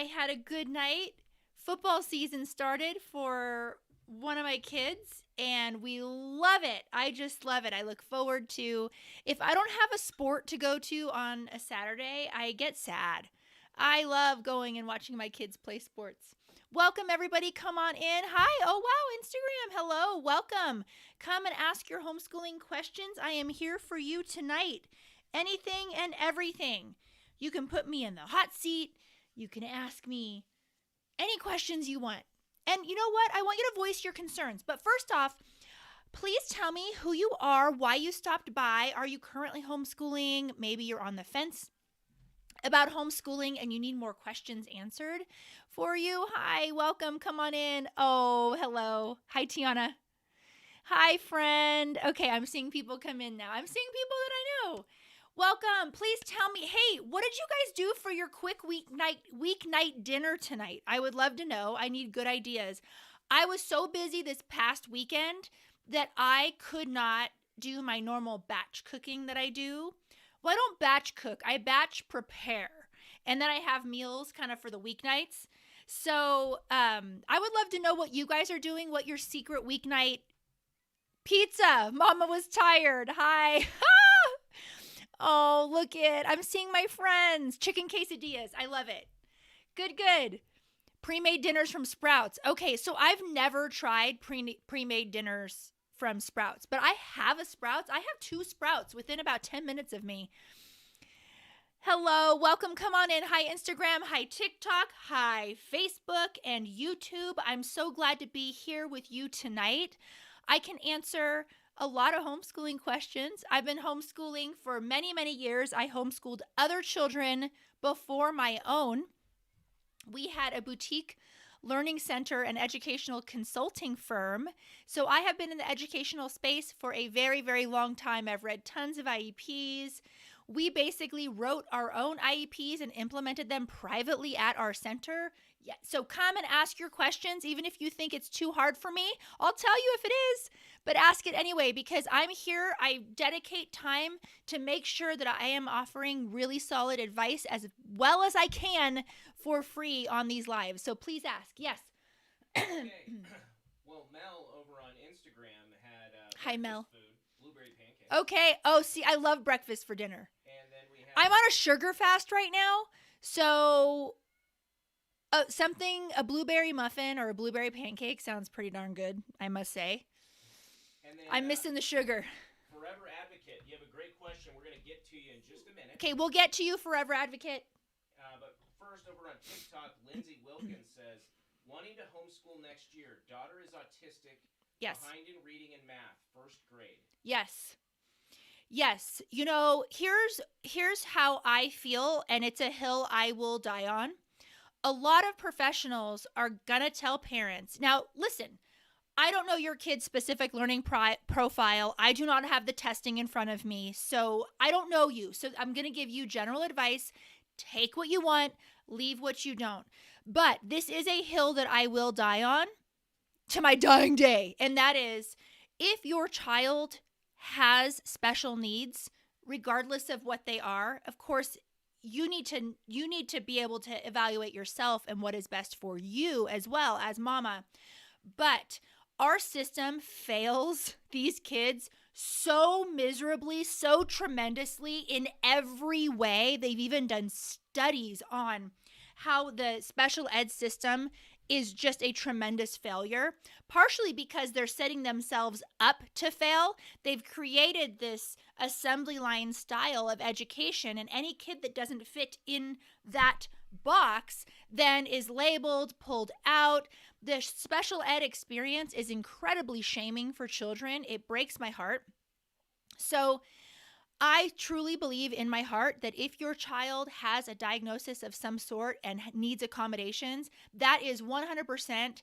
had a good night. Football season started for one of my kids, and we love it. I just love it. I look forward to, if I don't have a sport to go to on a Saturday, I get sad. I love going and watching my kids play sports. Welcome, everybody. Come on in. Hi. Oh, wow. Instagram. Hello. Welcome. Come and ask your homeschooling questions. I am here for you tonight. Anything and everything. You can put me in the hot seat. You can ask me any questions you want. And you know what? I want you to voice your concerns. But first off, please tell me who you are, why you stopped by. Are you currently homeschooling? Maybe you're on the fence about homeschooling and you need more questions answered for you. Hi, welcome. Come on in. Oh, hello. Hi, Tiana. Hi, friend. Okay, I'm seeing people come in now. I'm seeing people that I know. Welcome. Please tell me, hey, what did you guys do for your quick weeknight dinner tonight? I would love to know. I need good ideas. I was so busy this past weekend that I could not do my normal batch cooking that I do. Well, I don't batch cook. I batch prepare. And then I have meals kind of for the weeknights. So I would love to know what you guys are doing, what your secret weeknight pizza. Mama was tired. Hi. Oh, look it. I'm seeing my friends. Chicken quesadillas. I love it. Good, good. Pre-made dinners from Sprouts. Okay, so I've never tried pre-made dinners from Sprouts, but I have a Sprouts. I have 2 Sprouts within about 10 minutes of me. Hello, welcome. Come on in. Hi, Instagram. Hi, TikTok. Hi, Facebook and YouTube. I'm so glad to be here with you tonight. I can answer a lot of homeschooling questions. I've been homeschooling for many, many years. I homeschooled other children before my own. We had a boutique learning center and educational consulting firm. So I have been in the educational space for a very, very long time. I've read tons of IEPs. We basically wrote our own IEPs and implemented them privately at our center. Yeah, so come and ask your questions, even if you think it's too hard for me. I'll tell you if it is, but ask it anyway, because I'm here. I dedicate time to make sure that I am offering really solid advice as well as I can for free on these lives. So please ask. Yes. Okay. Well, Mel over on Instagram had Hi, Mel. Food, blueberry pancakes. Okay. Oh, see, I love breakfast for dinner. And then we have... I'm on a sugar fast right now, so a blueberry muffin or a blueberry pancake sounds pretty darn good, I must say. And then, I'm missing the sugar. Forever Advocate, you have a great question. We're going to get to you in just a minute. Okay, we'll get to you, Forever Advocate. But first, over on TikTok, Lindsay Wilkins says, wanting to homeschool next year. Daughter is autistic. Yes. Behind in reading and math, first grade. Yes. Yes. You know, here's how I feel, and it's a hill I will die on. A lot of professionals are going to tell parents. Now, listen, I don't know your kid's specific learning profile. I do not have the testing in front of me, so I don't know you. So I'm going to give you general advice. Take what you want, leave what you don't. But this is a hill that I will die on to my dying day, and that is if your child has special needs, regardless of what they are, of course, you need to be able to evaluate yourself and what is best for you as well as mama. But our system fails these kids so miserably, so tremendously in every way. They've even done studies on how the special ed system is just a tremendous failure, partially because they're setting themselves up to fail. They've created this assembly line style of education, and any kid that doesn't fit in that box then is labeled, pulled out. The special ed experience is incredibly shaming for children. It breaks my heart. So I truly believe in my heart that if your child has a diagnosis of some sort and needs accommodations, that is 100%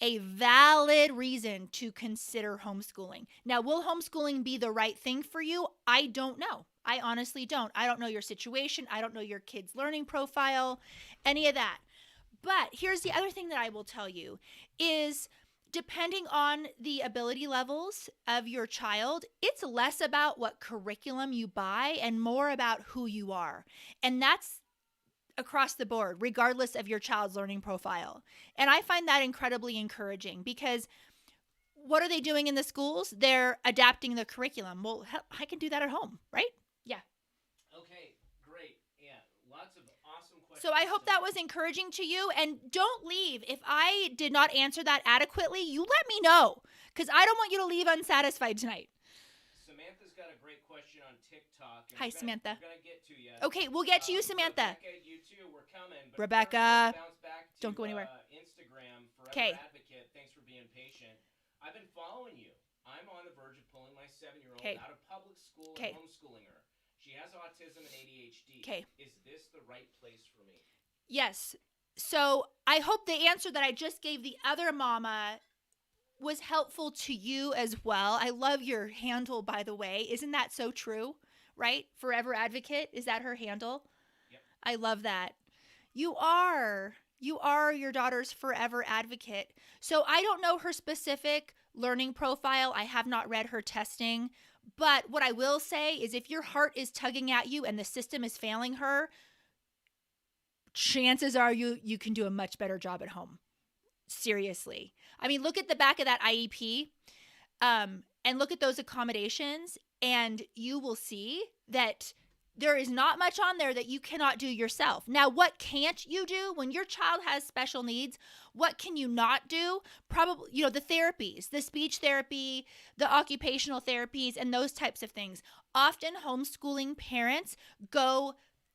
a valid reason to consider homeschooling. Now, will homeschooling be the right thing for you? I don't know. I honestly don't. I don't know your situation. I don't know your kid's learning profile, any of that. But here's the other thing that I will tell you is, depending on the ability levels of your child, it's less about what curriculum you buy and more about who you are. And that's across the board, regardless of your child's learning profile. And I find that incredibly encouraging because what are they doing in the schools? They're adapting the curriculum. Well, I can do that at home, right? Yeah. Okay, great. Yeah, lots of awesome questions. So I hope that was encouraging to you. And don't leave. If I did not answer that adequately, you let me know because I don't want you to leave unsatisfied tonight. Samantha's got a great question on TikTok. Hi, Samantha. We're going to get to you. Okay, we'll get to you, Samantha. Rebecca, you too. We're coming. But Rebecca, bounce back to, don't go anywhere. Instagram, Forever Okay. Advocate. Thanks for being patient. I've been following you. I'm on the verge of pulling my 7-year-old out of public school and homeschooling her. She has autism and ADHD. Okay. Is this the right place for me? Yes. So I hope the answer that I just gave the other mama was helpful to you as well. I love your handle, by the way. Isn't that so true? Right? Forever Advocate. Is that her handle? Yep. I love that. You are your daughter's forever advocate. So I don't know her specific learning profile. I have not read her testing. But what I will say is if your heart is tugging at you and the system is failing her, chances are you can do a much better job at home. Seriously. I mean, look at the back of that IEP and look at those accommodations and you will see that there is not much on there that you cannot do yourself. Now, what can't you do when your child has special needs? What can you not do? Probably, the therapies, the speech therapy, the occupational therapies, and those types of things. Often homeschooling parents go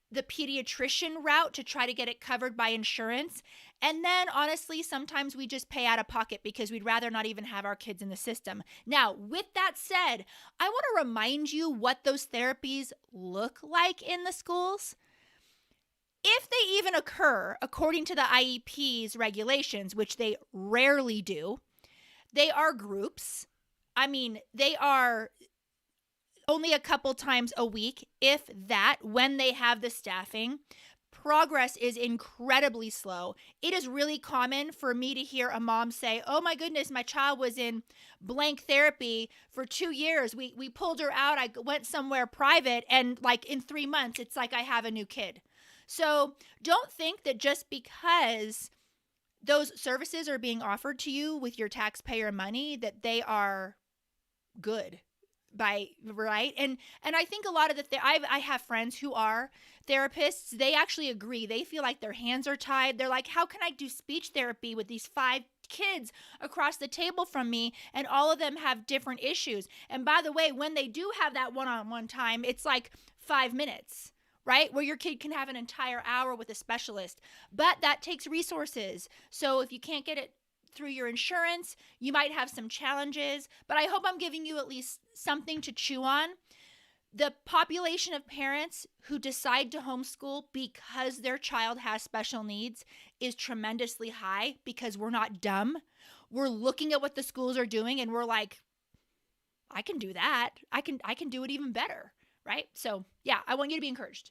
the pediatrician route to try to get it covered by insurance. And then honestly, sometimes we just pay out of pocket because we'd rather not even have our kids in the system. Now, with that said, I want to remind you what those therapies look like in the schools. If they even occur, according to the IEP's regulations, which they rarely do, they are groups. I mean, they are only a couple times a week, if that, when they have the staffing. Progress is incredibly slow. It is really common for me to hear a mom say, oh my goodness, my child was in blank therapy for 2 years. We pulled her out. I went somewhere private and like in 3 months, it's like I have a new kid. So don't think that just because those services are being offered to you with your taxpayer money that they are good. Right? And I think a lot of I have friends who are therapists. They actually agree. They feel like their hands are tied. They're like, how can I do speech therapy with these 5 kids across the table from me and all of them have different issues? And by the way, when they do have that one-on-one time, it's like 5 minutes, right? Where your kid can have an entire hour with a specialist. But that takes resources. So if you can't get it through your insurance, you might have some challenges, but I hope I'm giving you at least something to chew on. The population of parents who decide to homeschool because their child has special needs is tremendously high because we're not dumb. We're looking at what the schools are doing and we're like, I can do that. I can do it even better, right? So yeah, I want you to be encouraged.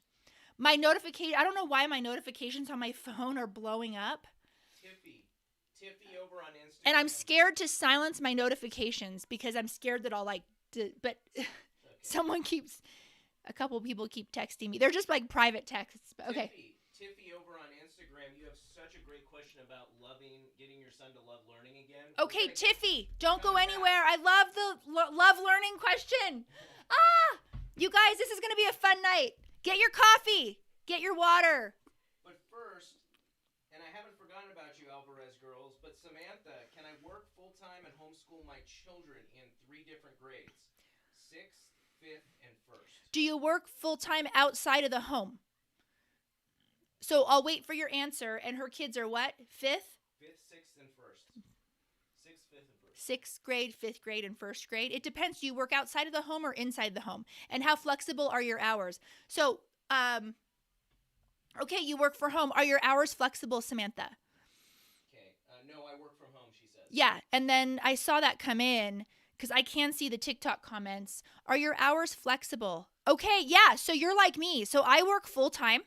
I don't know why my notifications on my phone are blowing up. Tiffy over on Instagram. And I'm scared to silence my notifications because I'm scared that I'll but okay. A couple people keep texting me. They're just like private texts. But okay. Tiffy over on Instagram, you have such a great question about getting your son to love learning again. Okay, Tiffy, don't go anywhere. I love the love learning question. You guys, this is going to be a fun night. Get your coffee. Get your water. But first, and I haven't forgotten about you, Alvarez girls, but Samantha, can I work full-time and homeschool my children in 3 different grades? 6th, 5th, and 1st. Do you work full-time outside of the home? So I'll wait for your answer. And her kids are what? 5th? 5th, 6th, and 1st. 6th, 5th, and 1st. 6th grade, 5th grade, and 1st grade. It depends. Do you work outside of the home or inside the home? And how flexible are your hours? So, okay, you work from home. Are your hours flexible, Samantha? Okay. No, I work from home, she says. Yeah, and then I saw that come in because I can see the TikTok comments. Are your hours flexible? Okay, yeah, so you're like me. So I work full-time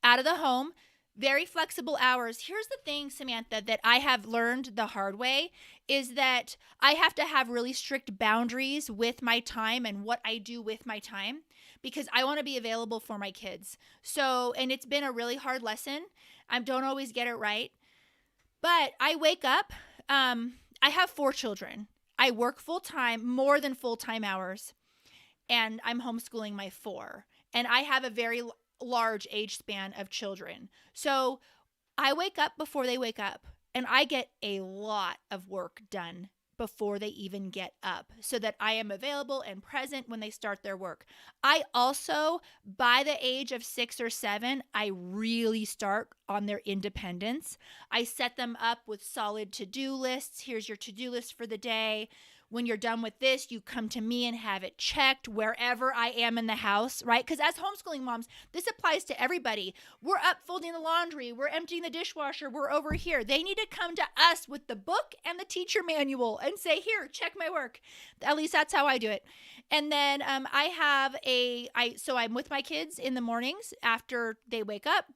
out of the home, very flexible hours. Here's the thing, Samantha, that I have learned the hard way is that I have to have really strict boundaries with my time and what I do with my time because I want to be available for my kids. So, and it's been a really hard lesson. I don't always get it right. But I wake up, I have 4 children. I work full-time, more than full-time hours, and I'm homeschooling my 4. And I have a very large age span of children. So I wake up before they wake up, and I get a lot of work done before they even get up so that I am available and present when they start their work. I also, by the age of 6 or 7, I really start on their independence. I set them up with solid to-do lists. Here's your to-do list for the day. When you're done with this, you come to me and have it checked wherever I am in the house, right? Because as homeschooling moms, this applies to everybody. We're up folding the laundry. We're emptying the dishwasher. We're over here. They need to come to us with the book and the teacher manual and say, here, check my work. At least that's how I do it. And then so I'm with my kids in the mornings after they wake up.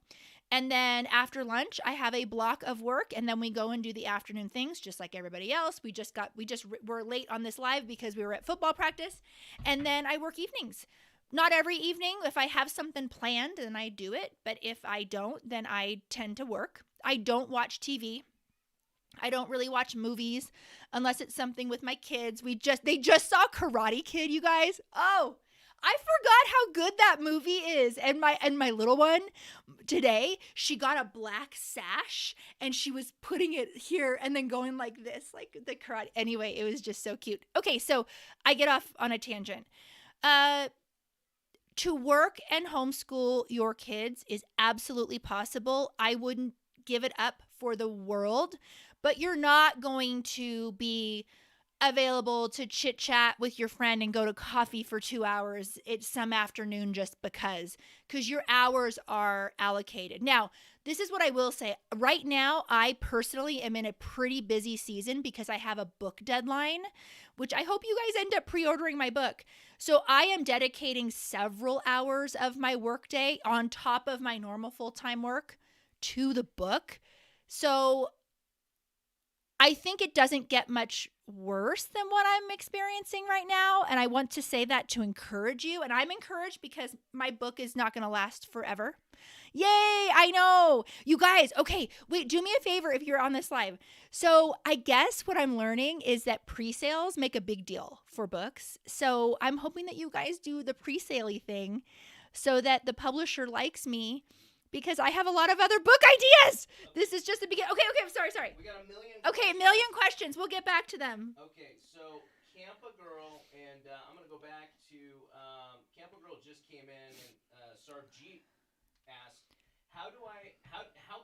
And then after lunch, I have a block of work, and then we go and do the afternoon things just like everybody else. We're late on this live because we were at football practice. And then I work evenings. Not every evening. If I have something planned, then I do it. But if I don't, then I tend to work. I don't watch TV. I don't really watch movies unless it's something with my kids. They just saw Karate Kid, you guys. Oh, I forgot how good that movie is. And my little one today, she got a black sash and she was putting it here and then going like this, like the karate. Anyway, it was just so cute. Okay, so I get off on a tangent. To work and homeschool your kids is absolutely possible. I wouldn't give it up for the world, but you're not going to be available to chit chat with your friend and go to coffee for 2 hours some afternoon just because your hours are allocated. Now, this is what I will say. Right now, I personally am in a pretty busy season because I have a book deadline, which I hope you guys end up pre-ordering my book. So I am dedicating several hours of my workday on top of my normal full-time work to the book. So I think it doesn't get much worse than what I'm experiencing right now. And I want to say that to encourage you. And I'm encouraged because my book is not going to last forever. Yay, I know. You guys, okay, wait, do me a favor if you're on this live. So I guess what I'm learning is that pre-sales make a big deal for books. So I'm hoping that you guys do the pre-sale-y thing so that the publisher likes me, because I have a lot of other book ideas. This is just the beginning. Okay, I'm sorry. We got a million Okay, a million questions. We'll get back to them. Okay, so Campa Girl, and I'm going to go back to Campa Girl just came in, and Sarjeet asked, how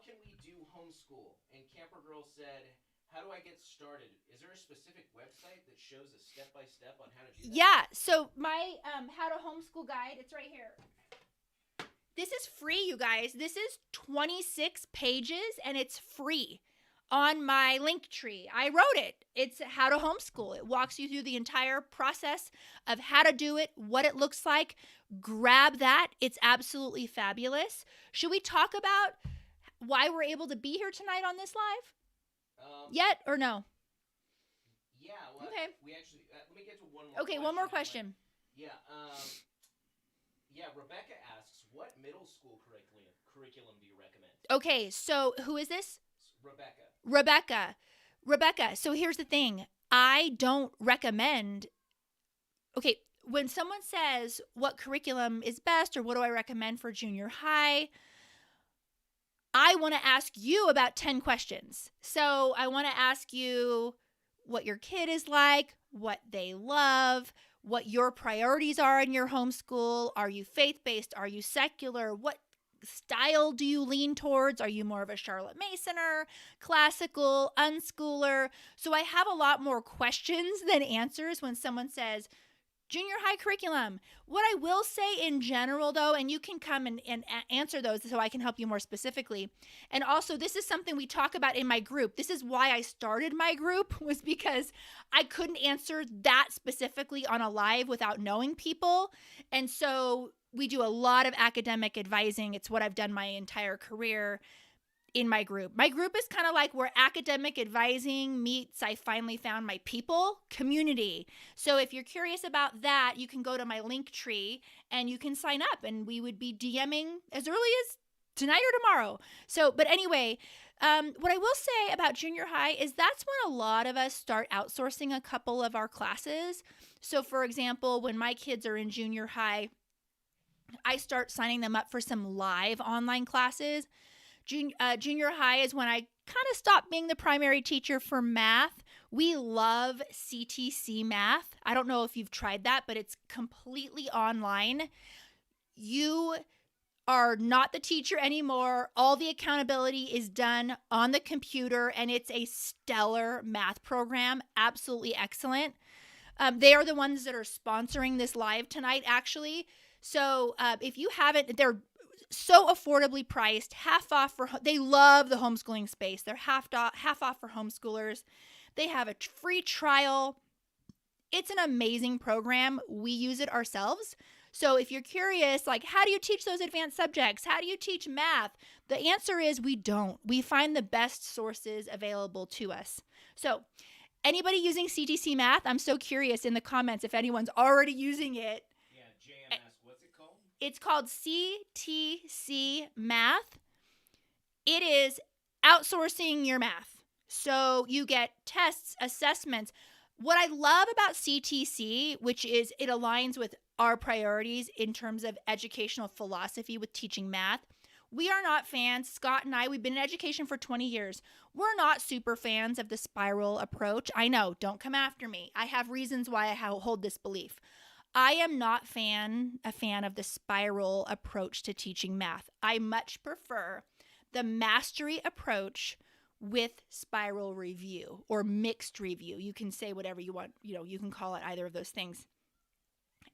can we do homeschool? And Campa Girl said, how do I get started? Is there a specific website that shows a step-by-step on how to do that? Yeah, so my how to homeschool guide, it's right here. This is free, you guys. This is 26 pages, and it's free on my link tree. I wrote it. It's how to homeschool. It walks you through the entire process of how to do it, what it looks like. Grab that. It's absolutely fabulous. Should we talk about why we're able to be here tonight on this live? Yet or no? Yeah. Well, okay. We actually, let me get to one more. Okay, one more question. Yeah. Rebecca asks, what middle school curriculum do you recommend? Okay, so who is this? Rebecca. Rebecca, so here's the thing. I don't recommend. Okay, when someone says what curriculum is best or what do I recommend for junior high, I want to ask you about 10 questions. So I want to ask you what your kid is like, what they love, what your priorities are in your homeschool. Are you faith-based? Are you secular? What style do you lean towards? Are you more of a Charlotte Masoner, classical, unschooler? So I have a lot more questions than answers when someone says junior high curriculum. What I will say in general, though, and you can come and answer those so I can help you more specifically. And also, this is something we talk about in my group. This is why I started my group, was because I couldn't answer that specifically on a live without knowing people. And so we do a lot of academic advising. It's what I've done my entire career. in my group. My group is kind of like where academic advising meets I finally found my people community. So if you're curious about that, you can go to my link tree and you can sign up, and we would be DMing as early as tonight or tomorrow. So, but anyway, what I will say about junior high is that's when a lot of us start outsourcing a couple of our classes. So for example, when my kids are in junior high, I start signing them up for some live online classes. Junior high is when I kind of stopped being the primary teacher for math. We love CTC math. I don't know if you've tried that, but it's completely online. You are not the teacher anymore. All the accountability is done on the computer, and it's a stellar math program. Absolutely excellent. They are the ones that are sponsoring this live tonight, actually. So if you haven't, they're so affordably priced, half off they love the homeschooling space. They're half off for homeschoolers. They have a free trial. It's an amazing program. We use it ourselves. So if you're curious, like, how do you teach those advanced subjects? How do you teach math? The answer is we don't. We find the best sources available to us. So anybody using CTC math, I'm so curious in the comments if anyone's already using it. Yeah, JMS, what's it called? It's called CTC Math. It is outsourcing your math. So you get tests, assessments. What I love about CTC, which is it aligns with our priorities in terms of educational philosophy with teaching math. We are not fans. Scott and I, we've been in education for 20 years. We're not super fans of the spiral approach. I know, don't come after me. I have reasons why I hold this belief. I am not a fan of the spiral approach to teaching math. I much prefer the mastery approach with spiral review or mixed review. You can say whatever you want. You can call it either of those things.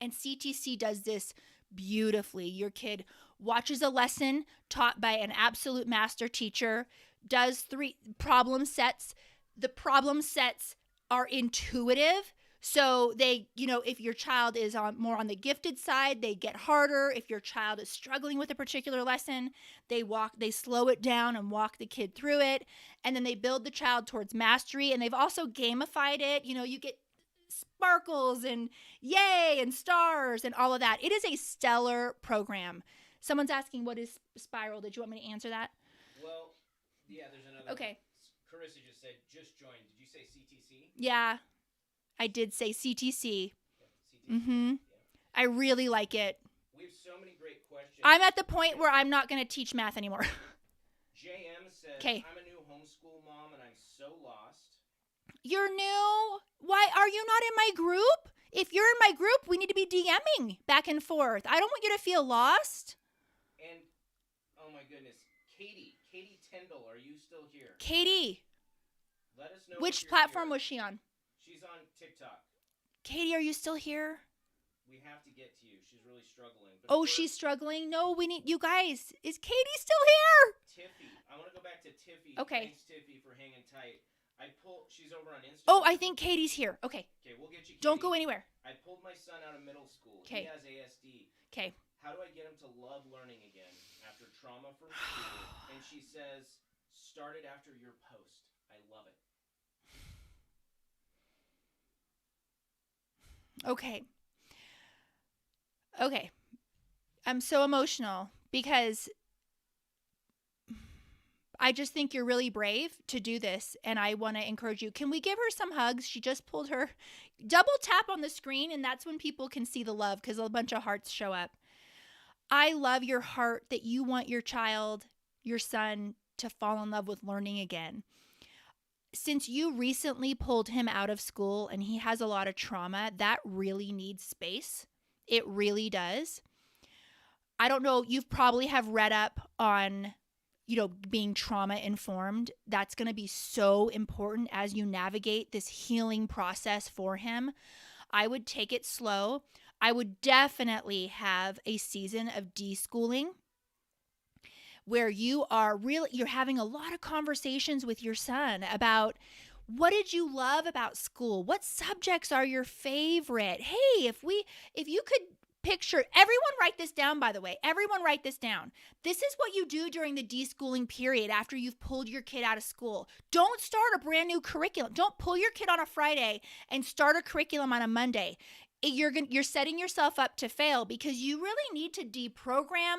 And CTC does this beautifully. Your kid watches a lesson taught by an absolute master teacher, does 3 problem sets. The problem sets are intuitive. So they, if your child is more on the gifted side, they get harder. If your child is struggling with a particular lesson, they slow it down and walk the kid through it. And then they build the child towards mastery. And they've also gamified it. You get sparkles and yay and stars and all of that. It is a stellar program. Someone's asking, what is spiral? Did you want me to answer that? Well, yeah, there's another. Okay. Carissa just said, just joined. Did you say CTC? Yeah, I did say CTC. Yeah, Mm-hmm. Yeah. I really like it. We have so many great questions. I'm at the point where I'm not going to teach math anymore. JM says, 'Kay. I'm a new homeschool mom and I'm so lost. You're new? Why are you not in my group? If you're in my group, we need to be DMing back and forth. I don't want you to feel lost. And, oh my goodness, Katie Tyndall, are you still here? Katie, Let us know. which if you're platform here. was she on? She's on TikTok. Katie, are you still here? We have to get to you. She's really struggling. But Oh, first, she's struggling? No, we need you guys. Is Katie still here? Tiffy. I want to go back to Tiffy. Okay. Thanks, Tiffy, for hanging tight. She's over on Instagram. Oh, I think Katie's here. Okay. Okay, we'll get you, Katie. Don't go anywhere. I pulled my son out of middle school. 'Kay. He has ASD. Okay. How do I get him to love learning again after trauma from school? And she says, start it after your post. I love it. Okay. I'm so emotional because I just think you're really brave to do this, and I want to encourage you. Can we give her some hugs? She just pulled her. Double tap on the screen, and that's when people can see the love because a bunch of hearts show up. I love your heart that you want your child, your son, to fall in love with learning again. Since you recently pulled him out of school and he has a lot of trauma, that really needs space. It really does. I don't know, you probably have read up on, being trauma informed. That's going to be so important as you navigate this healing process for him. I would take it slow. I would definitely have a season of deschooling where you're having a lot of conversations with your son about what did you love about school? What subjects are your favorite? Hey, if you could picture, everyone write this down, by the way. Everyone write this down. This is what you do during the deschooling period after you've pulled your kid out of school. Don't start a brand new curriculum. Don't pull your kid on a Friday and start a curriculum on a Monday. You're setting yourself up to fail because you really need to deprogram.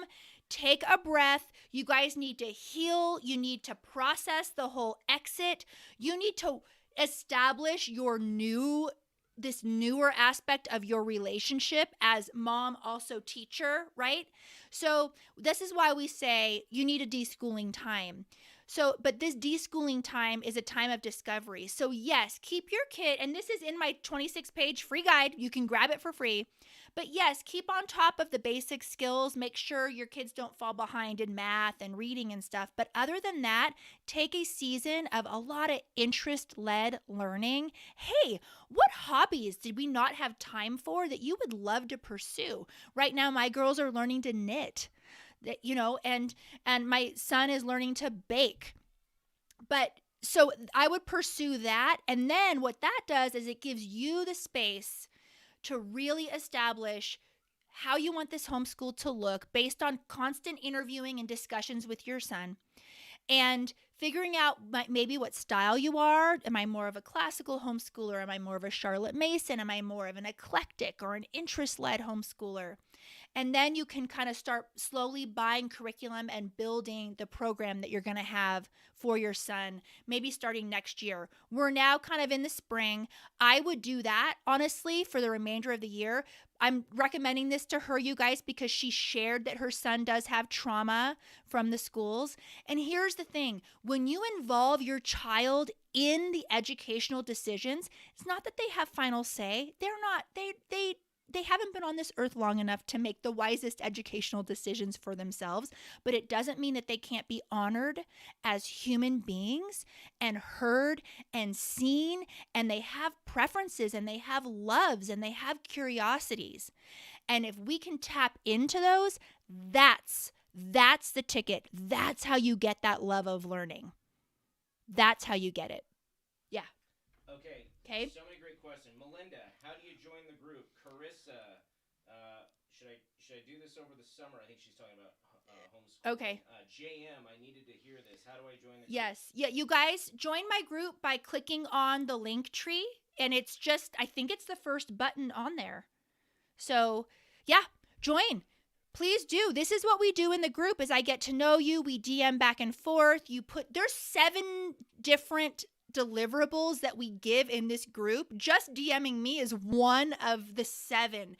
Take a breath. You guys need to heal. You need to process the whole exit. You need to establish this newer aspect of your relationship as mom, also teacher, right? So this is why we say you need a deschooling time. But this deschooling time is a time of discovery. So yes, keep your kid, and this is in my 26-page free guide. You can grab it for free. But yes, keep on top of the basic skills. Make sure your kids don't fall behind in math and reading and stuff. But other than that, take a season of a lot of interest-led learning. Hey, what hobbies did we not have time for that you would love to pursue? Right now, my girls are learning to knit. And my son is learning to bake. But so I would pursue that. And then what that does is it gives you the space to really establish how you want this homeschool to look based on constant interviewing and discussions with your son. And figuring out maybe what style you are. Am I more of a classical homeschooler? Am I more of a Charlotte Mason? Am I more of an eclectic or an interest-led homeschooler? And then you can kind of start slowly buying curriculum and building the program that you're going to have for your son, maybe starting next year. We're now kind of in the spring. I would do that, honestly, for the remainder of the year. I'm recommending this to her, you guys, because she shared that her son does have trauma from the schools. And here's the thing. When you involve your child in the educational decisions, it's not that they have final say. They're not. They haven't been on this earth long enough to make the wisest educational decisions for themselves, but it doesn't mean that they can't be honored as human beings and heard and seen, and they have preferences and they have loves and they have curiosities. And if we can tap into those, that's the ticket. That's how you get that love of learning. That's how you get it. Yeah. Okay. So many great questions. Melinda, how do you join the group? Carissa, should I do this over the summer? I think she's talking about homeschooling. Okay. JM, I needed to hear this. How do I join the group? Yes. Yeah, you guys join my group by clicking on the link tree, and it's just, I think it's the first button on there. So, yeah, join. Please do. This is what we do in the group is I get to know you. We DM back and forth. There's 7 different deliverables that we give in this group. Just DMing me is one of the 7.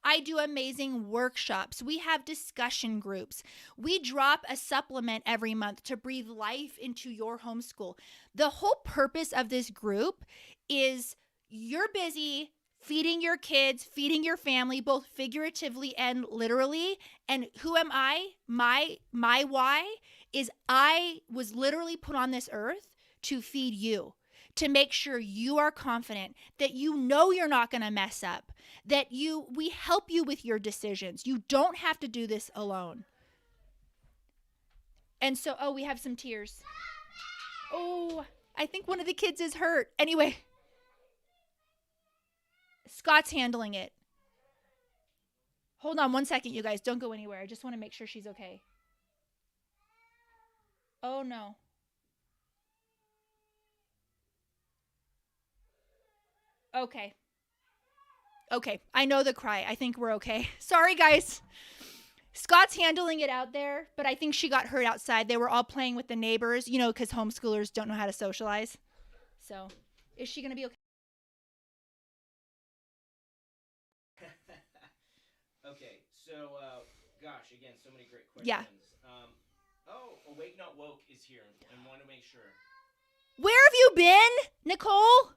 I do amazing workshops. We have discussion groups. We drop a supplement every month to breathe life into your homeschool. The whole purpose of this group is you're busy feeding your kids, feeding your family, both figuratively and literally. And who am I? My why is I was literally put on this earth to feed you, to make sure you are confident, that you know you're not going to mess up, that we help you with your decisions. You don't have to do this alone. And so, we have some tears. Oh, I think one of the kids is hurt. Anyway, Scott's handling it. Hold on one second, you guys. Don't go anywhere. I just want to make sure she's okay. Oh, no. Okay. I know the cry. I think we're okay. Sorry, guys. Scott's handling it out there, but I think she got hurt outside. They were all playing with the neighbors, because homeschoolers don't know how to socialize. So, is she going to be okay? Okay, so, gosh, again, so many great questions. Yeah. Awake Not Woke is here and want to make sure. Where have you been, Nicole?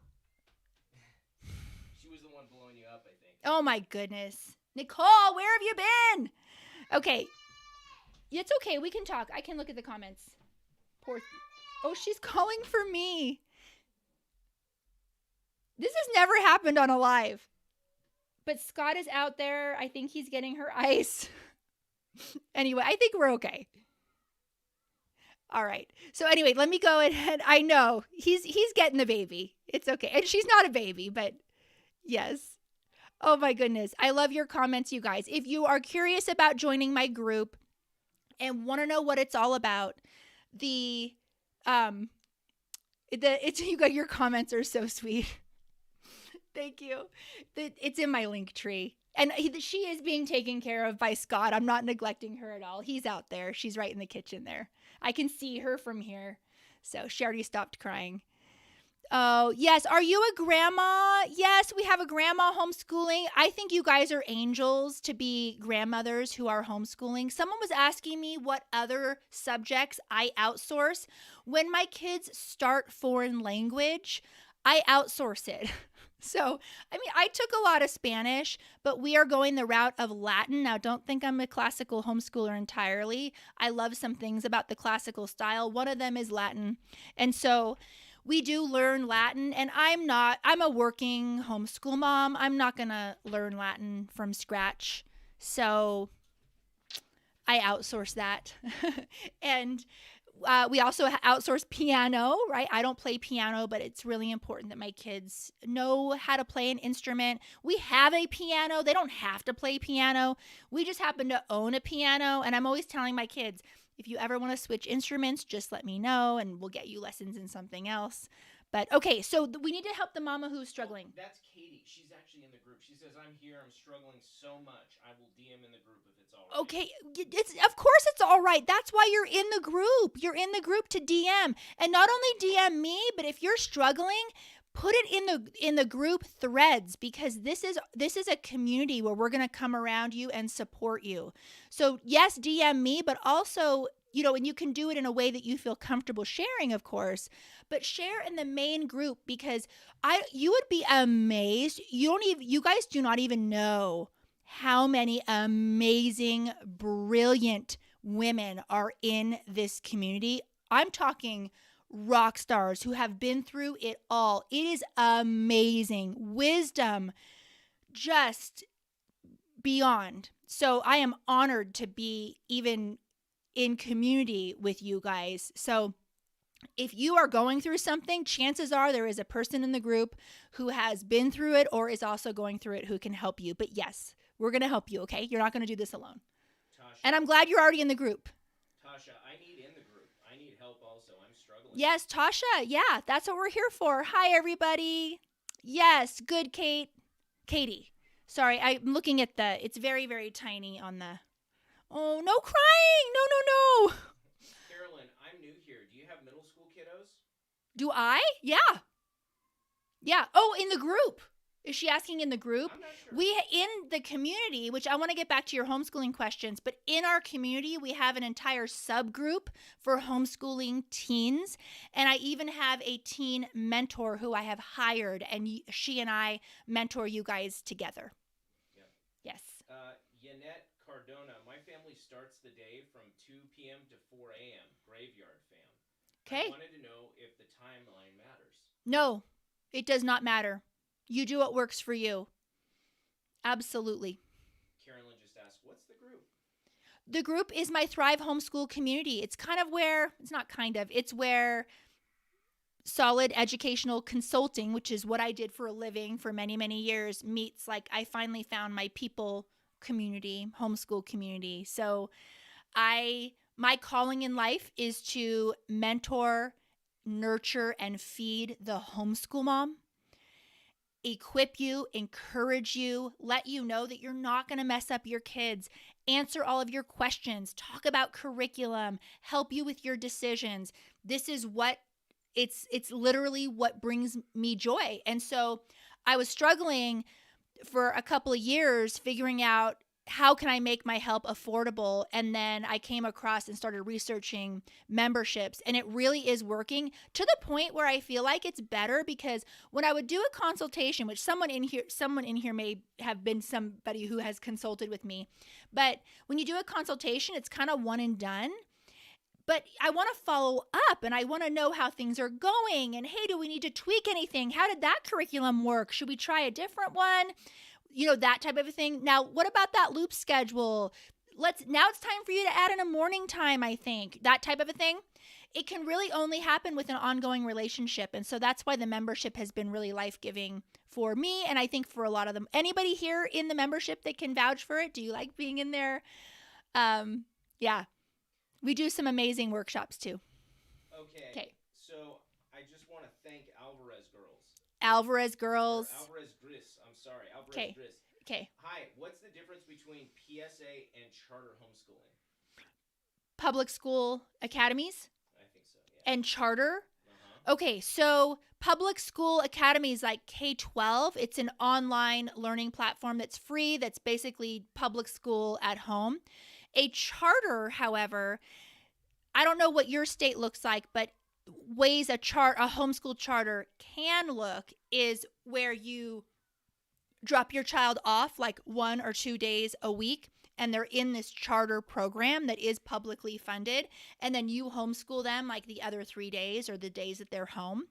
She was the one blowing you up, I think. Oh, my goodness. Nicole, where have you been? Okay. It's okay. We can talk. I can look at the comments. Oh, she's calling for me. This has never happened on a live. But Scott is out there. I think he's getting her ice. Anyway, I think we're okay. All right. So anyway, let me go ahead. I know he's getting the baby. It's okay. And she's not a baby, but yes. Oh my goodness. I love your comments, you guys. If you are curious about joining my group and want to know what it's all about, you got your comments are so sweet. Thank you. It's in my link tree. And she is being taken care of by Scott. I'm not neglecting her at all. He's out there. She's right in the kitchen there. I can see her from here. So she already stopped crying. Oh, yes. Are you a grandma? Yes, we have a grandma homeschooling. I think you guys are angels to be grandmothers who are homeschooling. Someone was asking me what other subjects I outsource. When my kids start foreign language, I outsource it. So, I mean, I took a lot of Spanish, but we are going the route of Latin. Now, don't think I'm a classical homeschooler entirely. I love some things about the classical style. One of them is Latin. And so we do learn Latin, and I'm a working homeschool mom. I'm not going to learn Latin from scratch. So I outsource that. And we also outsource piano, right? I don't play piano, but it's really important that my kids know how to play an instrument. We have a piano. They don't have to play piano. We just happen to own a piano. And I'm always telling my kids, if you ever want to switch instruments, just let me know and we'll get you lessons in something else. But okay, so we need to help the mama who's struggling. Oh, that's Katie. She's actually in the group. She says, I'm here. I'm struggling so much. I will DM in the group if it's all right. Okay, of course it's all right. That's why you're in the group. You're in the group to DM. And not only DM me, but if you're struggling, put it in the group threads, because this is a community where we're going to come around you and support you. So yes, DM me, but also, and you can do it in a way that you feel comfortable sharing, of course, but share in the main group, because you would be amazed. You guys do not even know how many amazing, brilliant women are in this community. I'm talking rock stars who have been through it all. It is amazing. Wisdom just beyond. So I am honored to be even in community with you guys. So if you are going through something, chances are there is a person in the group who has been through it or is also going through it who can help you. But yes, we're going to help you, okay? You're not going to do this alone. Tasha, and I'm glad you're already in the group. Tasha, I need in the group. I need help also. I'm struggling. Yes, Tasha. Yeah, that's what we're here for. Hi, everybody. Yes, good, Katie. Sorry, I'm looking at it's very, very tiny on the... Oh, no crying. No. Carolyn, I'm new here. Do you have middle school kiddos? Do I? Yeah. Oh, in the group. Is she asking in the group? I'm not sure. In the community, which I want to get back to your homeschooling questions, but in our community, we have an entire subgroup for homeschooling teens. And I even have a teen mentor who I have hired, and she and I mentor you guys together. Yep. Yes. Yanette Cardona, my family starts the day from 2 p.m. to 4 a.m., graveyard fam. Okay. I wanted to know if the timeline matters. No, it does not matter. You do what works for you. Absolutely. Carolyn just asked, what's the group? The group is my Thrive Homeschool community. It's it's where solid educational consulting, which is what I did for a living for many, many years, meets I finally found my people community, homeschool community. So my calling in life is to mentor, nurture, and feed the homeschool mom. Equip you, encourage you, let you know that you're not going to mess up your kids, answer all of your questions, talk about curriculum, help you with your decisions. This is it's literally what brings me joy. And so I was struggling for a couple of years figuring out how can I make my help affordable? And then I came across and started researching memberships, and it really is working to the point where I feel like it's better, because when I would do a consultation, which someone in here may have been somebody who has consulted with me, but when you do a consultation, it's kind of one and done. But I want to follow up, and I want to know how things are going. And hey, do we need to tweak anything? How did that curriculum work? Should we try a different one? That type of a thing. Now, what about that loop schedule? Now it's time for you to add in a morning time, I think. That type of a thing. it can really only happen with an ongoing relationship. And so that's why the membership has been really life-giving for me, and I think for a lot of them. Anybody here in the membership that can vouch for it? Do you like being in there? Yeah. We do some amazing workshops too. Okay. So I just want to thank Alvarez Girls. Alvarez Girls. Alvarez Gris. I'm sorry. Alvarez Okay. Gris. Okay. Hi. What's the difference between PSA and charter homeschooling? Public school academies? I think so, yeah. And charter? Uh-huh. Okay, so public school academies like K-12, it's an online learning platform that's free, that's basically public school at home. A charter, however, I don't know what your state looks like, but ways a homeschool charter can look is where you drop your child off like 1 or 2 days a week, and they're in this charter program that is publicly funded, and then you homeschool them like the other 3 days or the days that they're home.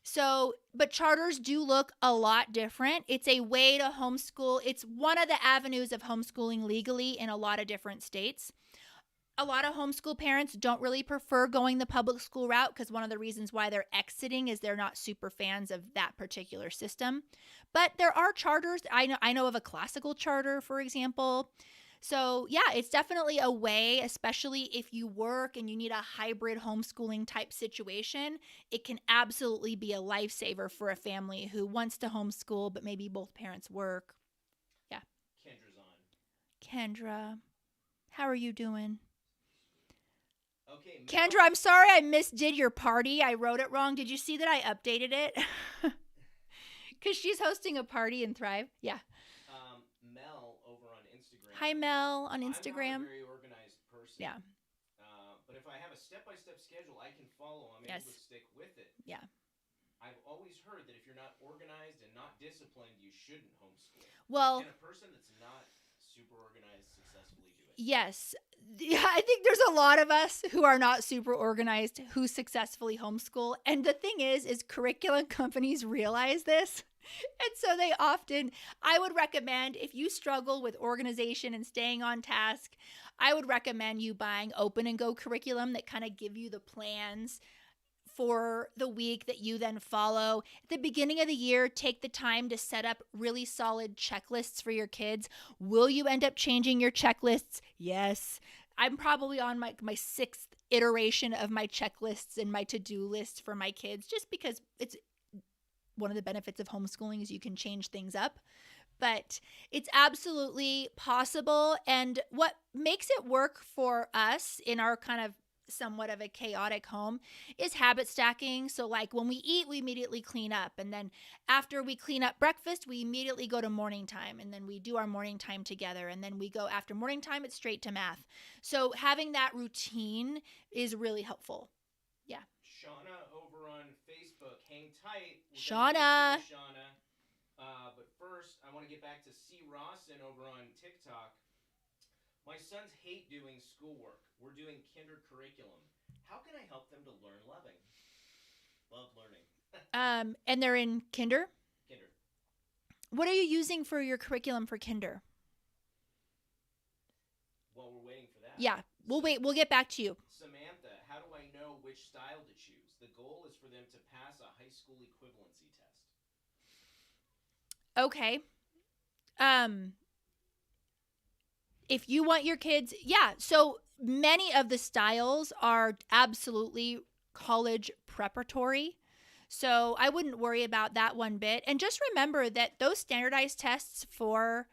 So, but charters do look a lot different. It's a way to homeschool. It's one of the avenues of homeschooling legally in a lot of different states. A lot of homeschool parents don't really prefer going the public school route because one of the reasons why they're exiting is they're not super fans of that particular system. But there are charters. I know of a classical charter, for example. So yeah, it's definitely a way, especially if you work and you need a hybrid homeschooling type situation. It can absolutely be a lifesaver for a family who wants to homeschool, but maybe both parents work. Yeah. Kendra's on. Kendra, how are you doing? Okay, Kendra, I'm sorry I misdid your party. I wrote it wrong. Did you see that I updated it? Because she's hosting a party in Thrive. Yeah. Mel over on Instagram. Hi, Mel on Instagram. I'm not a very organized person. Yeah. But if I have a step-by-step schedule I can follow, I'm Yes. able to stick with it. Yeah. I've always heard that if you're not organized and not disciplined, you shouldn't homeschool. Well, Can a person that's not super organized successfully do it? yes. I think there's a lot of us who are not super organized who successfully homeschool. And the thing is curriculum companies realize this. And so they often, I would recommend if you struggle with organization and staying on task, I would recommend you buying Open and Go curriculum that kind of give you the plans for the week that you then follow. At the beginning of the year, take the time to set up really solid checklists for your kids. Will you end up changing your checklists? Yes. I'm probably on my 6th iteration of my checklists and my to-do list for my kids, just because it's one of the benefits of homeschooling is you can change things up. But it's absolutely possible. And what makes it work for us in our kind of somewhat of a chaotic home is habit stacking. So like when we eat, we immediately clean up. And then after we clean up breakfast, we immediately go to morning time. And then we do our morning time together. And then we go after morning time, it's straight to math. So having that routine is really helpful. Yeah. Shauna over on Facebook, hang tight. Shauna. But first, I want to get back to C. Rawson over on TikTok. My sons hate doing schoolwork. We're doing kinder curriculum. How can I help them to learn loving? Love learning. And they're in kinder? Kinder. What are you using for your curriculum for kinder? Well, we're waiting for that. Yeah, we'll wait. We'll get back to you. Samantha, how do I know which style to choose? The goal is for them to pass a high school equivalency test. Okay. If you want your kids, yeah. So many of the styles are absolutely college preparatory. So I wouldn't worry about that one bit. And just remember that those standardized tests for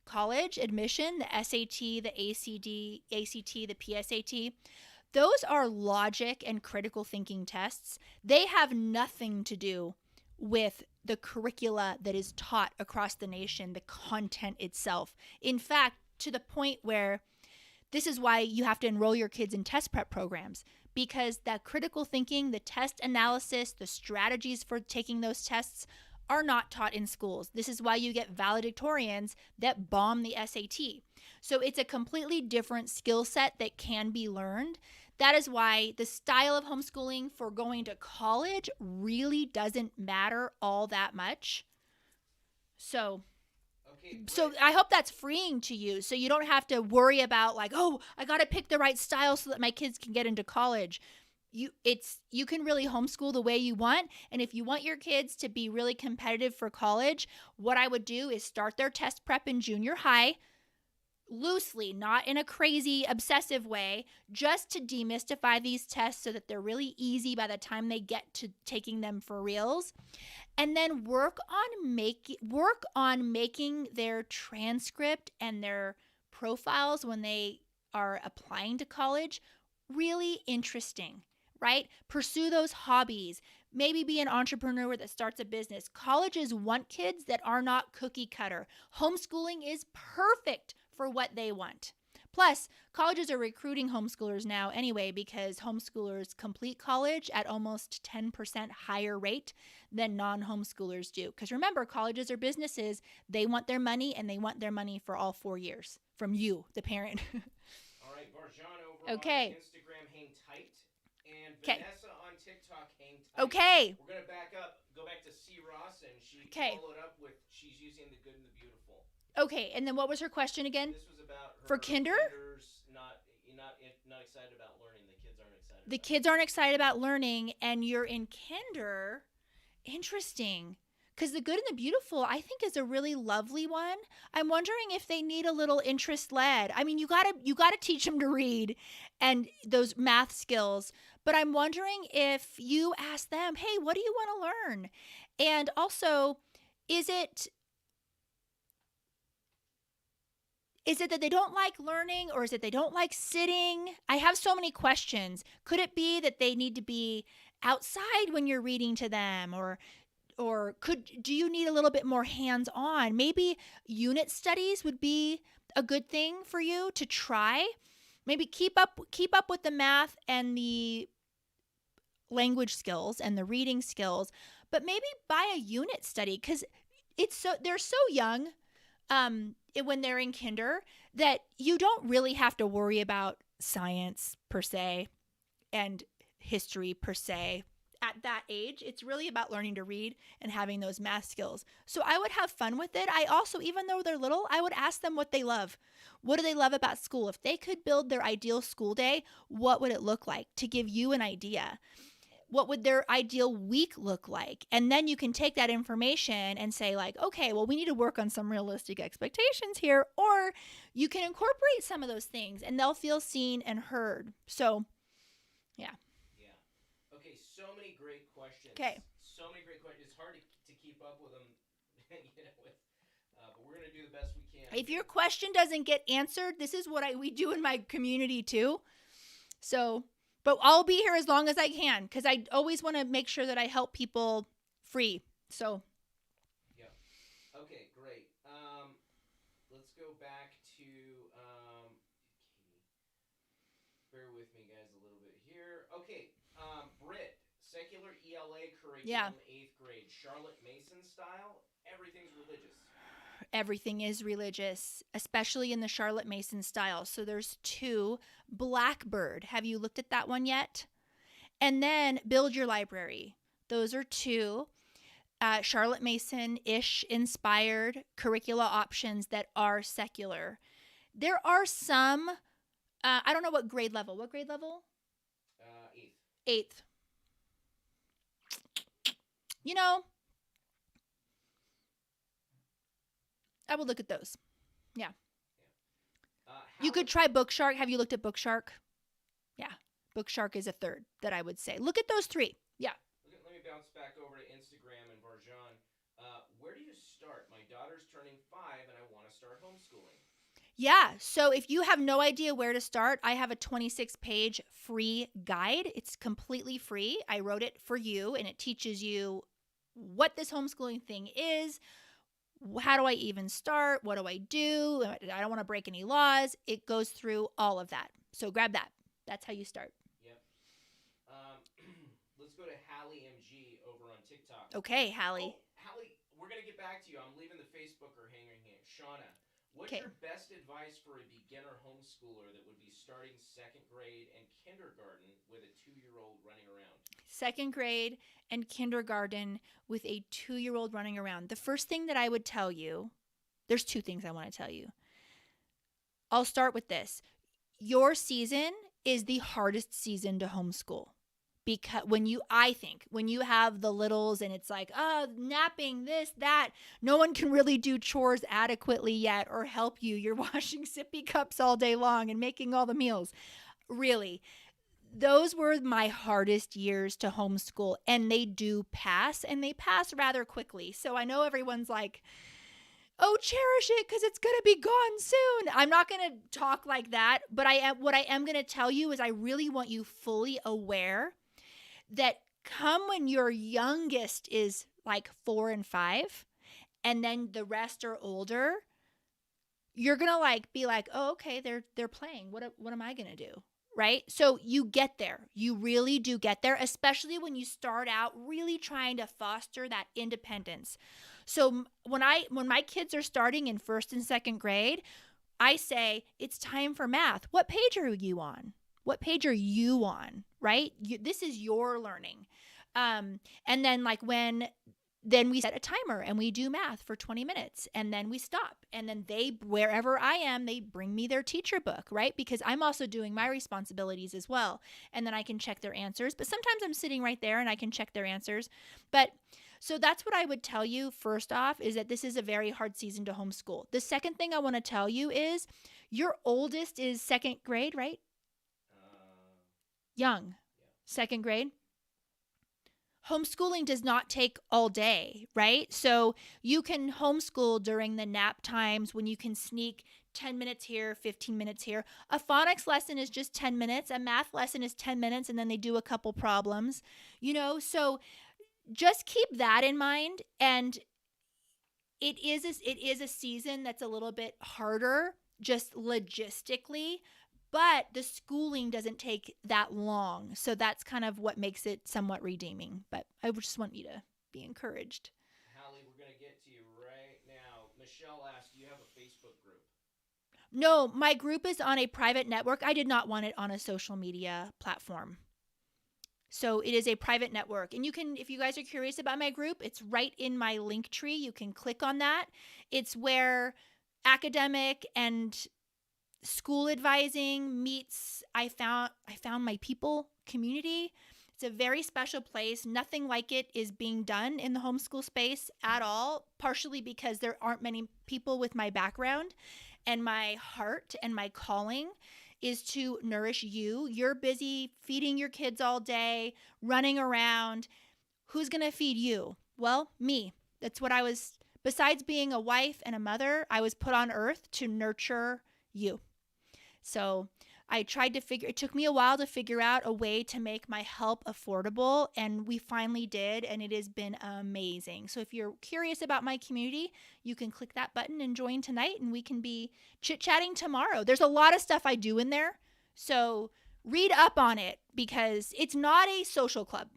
college admission, the SAT, the ACT, the PSAT, those are logic and critical thinking tests. They have nothing to do with the curricula that is taught across the nation, the content itself. In fact, to the point where this is why you have to enroll your kids in test prep programs, because that critical thinking, the test analysis, the strategies for taking those tests are not taught in schools. This is why you get valedictorians that bomb the SAT. So it's a completely different skill set that can be learned. That is why the style of homeschooling for going to college really doesn't matter all that much. So I hope that's freeing to you, so you don't have to worry about like, oh, I got to pick the right style so that my kids can get into college. you can really homeschool the way you want. And if you want your kids to be really competitive for college, what I would do is start their test prep in junior high, loosely, not in a crazy obsessive way, just to demystify these tests so that they're really easy by the time they get to taking them for reals. And then work on making their transcript and their profiles when they are applying to college really interesting, right? Pursue those hobbies. Maybe be an entrepreneur that starts a business. Colleges want kids that are not cookie cutter. Homeschooling is perfect for what they want. Plus, colleges are recruiting homeschoolers now anyway because homeschoolers complete college at almost 10% higher rate than non-homeschoolers do. Because remember, colleges are businesses. They want their money, and they want their money for all 4 years from you, the parent. All right, Varjan over Okay. on Instagram, hang tight. And Okay. Vanessa on TikTok, hang tight. Okay. We're going to go back to C. Ross, and she followed up with she's using the good and the beautiful. Okay, and then what was her question again? This was about her for kinder? Not excited about learning. The kids aren't excited. The kids aren't excited about learning, and you're in kinder. Interesting. Because the good and the beautiful, I think, is a really lovely one. I'm wondering if they need a little interest led. I mean, you gotta teach them to read and those math skills. But I'm wondering if you ask them, hey, what do you want to learn? And also, is it that they don't like learning, or is it they don't like sitting? I have so many questions. Could it be that they need to be outside when you're reading to them, or do you need a little bit more hands-on? Maybe unit studies would be a good thing for you to try. Maybe keep up with the math and the language skills and the reading skills, but maybe buy a unit study, because they're so young when they're in kinder that you don't really have to worry about science per se and history per se. At that age, it's really about learning to read and having those math skills. So I would have fun with it. I also, even though they're little, I would ask them what they love. What do they love about school? If they could build their ideal school day, what would it look like? To give you an idea. What would their ideal week look like? And then you can take that information and say, like, okay, well, we need to work on some realistic expectations here. Or you can incorporate some of those things and they'll feel seen and heard. So, yeah. Okay, so many great questions. Okay. So many great questions. It's hard to keep up with them, but we're going to do the best we can. If your question doesn't get answered, this is what we do in my community too. So, but I'll be here as long as I can, because I always want to make sure that I help people free. So. Yeah. Okay, great. Let's go back to bear with me, guys, a little bit here. Okay. Brit, secular ELA curriculum, 8th grade, Charlotte Mason style. Everything's religious. Everything is religious, especially in the Charlotte Mason style. So there's 2. Blackbird. Have you looked at that one yet? And then Build Your Library. Those are 2 Charlotte Mason-ish inspired curricula options that are secular. There are some, I don't know what grade level. What grade level? 8th. You know, I would look at those. Yeah. You could try Bookshark. Have you looked at Bookshark? Yeah. Bookshark is a 3rd that I would say. Look at those 3. Yeah. Let me bounce back over to Instagram and Varjan. Where do you start? My daughter's turning 5 and I want to start homeschooling. Yeah, so if you have no idea where to start, I have a 26-page free guide. It's completely free. I wrote it for you, and it teaches you what this homeschooling thing is. How do I even start? What do I do? I don't want to break any laws. It goes through all of that. So grab that. That's how you start. Yep. Let's go to Hallie MG over on TikTok. Okay, Hallie. Hallie, we're going to get back to you. I'm leaving the Facebooker hanging here. Shauna. What's your best advice for a beginner homeschooler that would be starting 2nd grade and kindergarten with a 2-year-old running around? 2nd grade and kindergarten with a 2-year-old running around. The first thing that I would tell you, there's 2 things I want to tell you. I'll start with this. Your season is the hardest season to homeschool. because when you have the littles and it's like, oh, napping, this, that, no one can really do chores adequately yet or help you. You're washing sippy cups all day long and making all the meals. Really, those were my hardest years to homeschool, and they do pass, and they pass rather quickly. So I know everyone's like, oh, cherish it because it's going to be gone soon. I'm not going to talk like that, but what I am going to tell you is I really want you fully aware that come when your youngest is like 4 and 5, and then the rest are older, you're going to like be like, oh, okay, they're playing. What am I going to do? Right? So you get there. You really do get there, especially when you start out really trying to foster that independence. So when my kids are starting in 1st and 2nd grade, I say, it's time for math. What page are you on? What page are you on? Right? This is your learning. And then then we set a timer and we do math for 20 minutes and then we stop. And then wherever I am, they bring me their teacher book, right? Because I'm also doing my responsibilities as well. And then I can check their answers. But sometimes I'm sitting right there and I can check their answers. But so that's what I would tell you first off, is that this is a very hard season to homeschool. The second thing I want to tell you is your oldest is 2nd grade, right? Young. Yeah. 2nd grade. Homeschooling does not take all day, right? So you can homeschool during the nap times when you can sneak 10 minutes here, 15 minutes here. A phonics lesson is just 10 minutes. A math lesson is 10 minutes, and then they do a couple problems, so just keep that in mind. And it is a season that's a little bit harder just logistically, but the schooling doesn't take that long. So that's kind of what makes it somewhat redeeming. But I just want you to be encouraged. Hallie, we're going to get to you right now. Michelle asked, do you have a Facebook group? No, my group is on a private network. I did not want it on a social media platform. So it is a private network. And you can, if you guys are curious about my group, it's right in my link tree. You can click on that. It's where academic and school advising meets I found my people community. It's a very special place. Nothing like it is being done in the homeschool space at all, partially because there aren't many people with my background, and my heart and my calling is to nourish you. You're busy feeding your kids all day, running around. Who's going to feed you? Well, me. That's what I was, besides being a wife and a mother, I was put on earth to nurture you. So it took me a while to figure out a way to make my help affordable, and we finally did, and it has been amazing. So if you're curious about my community, you can click that button and join tonight, and we can be chit-chatting tomorrow. There's a lot of stuff I do in there, so read up on it, because it's not a social club.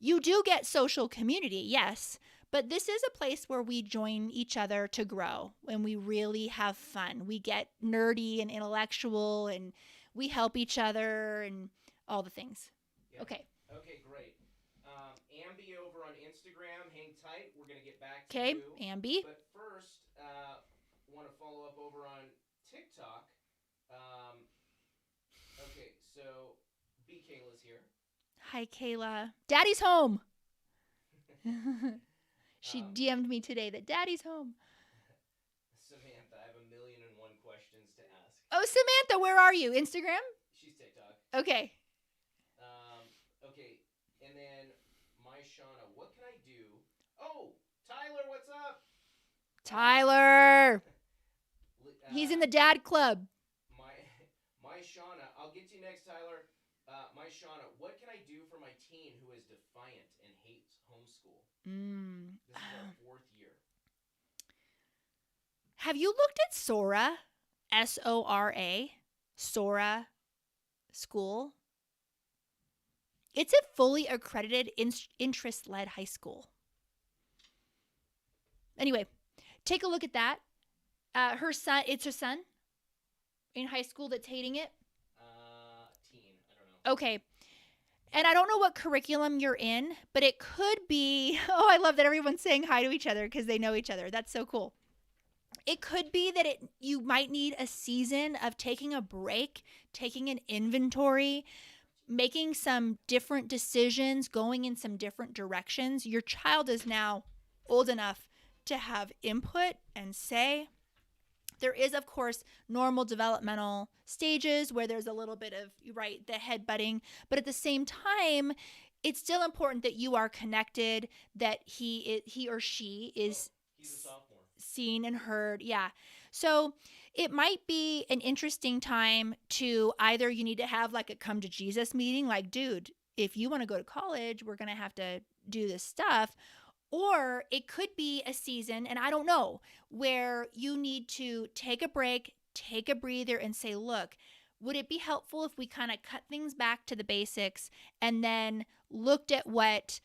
You do get social community, yes, but this is a place where we join each other to grow, and we really have fun. We get nerdy and intellectual, and we help each other and all the things. Yep. Okay. Okay, great. Ambi over on Instagram, hang tight. We're going to get back to you. Okay, Ambi. But first, want to follow up over on TikTok. Okay, so B. Kayla's here. Hi, Kayla. Daddy's home. She DM'd me today that Daddy's home. Samantha, I have 1,000,001 questions to ask. Oh, Samantha, where are you? Instagram? She's TikTok. Okay. Okay, and then my Shauna, what can I do? Oh, Tyler, what's up? Tyler. He's in the dad club. My Shauna, I'll get to you next, Tyler. My Shauna, what can I do for my teen who is defiant and hates homeschool? This is our 4th year. Have you looked at Sora? Sora? Sora School? It's a fully accredited interest-led high school. Anyway, take a look at that. It's her son in high school that's hating it? Teen, I don't know. Okay. And I don't know what curriculum you're in, but it could be, oh, I love that everyone's saying hi to each other because they know each other. That's so cool. It could be that you might need a season of taking a break, taking an inventory, making some different decisions, going in some different directions. Your child is now old enough to have input and say. There is, of course, normal developmental stages where there's a little bit of, right, the head butting. But at the same time, it's still important that you are connected, that he or she is He's a sophomore. Seen and heard. Yeah. So it might be an interesting time to either you need to have like a come to Jesus meeting, like, dude, if you want to go to college, we're going to have to do this stuff. Or it could be a season, and I don't know, where you need to take a break, take a breather, and say, look, would it be helpful if we kind of cut things back to the basics and then looked at what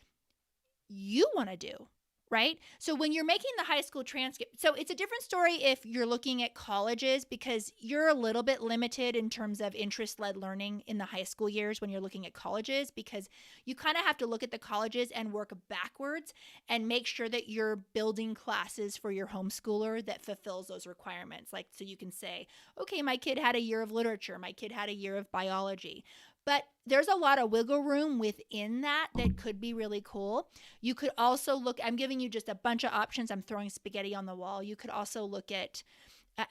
you want to do? Right? So when you're making the high school transcript, so it's a different story if you're looking at colleges, because you're a little bit limited in terms of interest-led learning in the high school years when you're looking at colleges, because you kind of have to look at the colleges and work backwards and make sure that you're building classes for your homeschooler that fulfills those requirements. Like, so you can say, okay, my kid had a year of literature, my kid had a year of biology. But there's a lot of wiggle room within that could be really cool. You could also look, I'm giving you just a bunch of options. I'm throwing spaghetti on the wall. You could also look at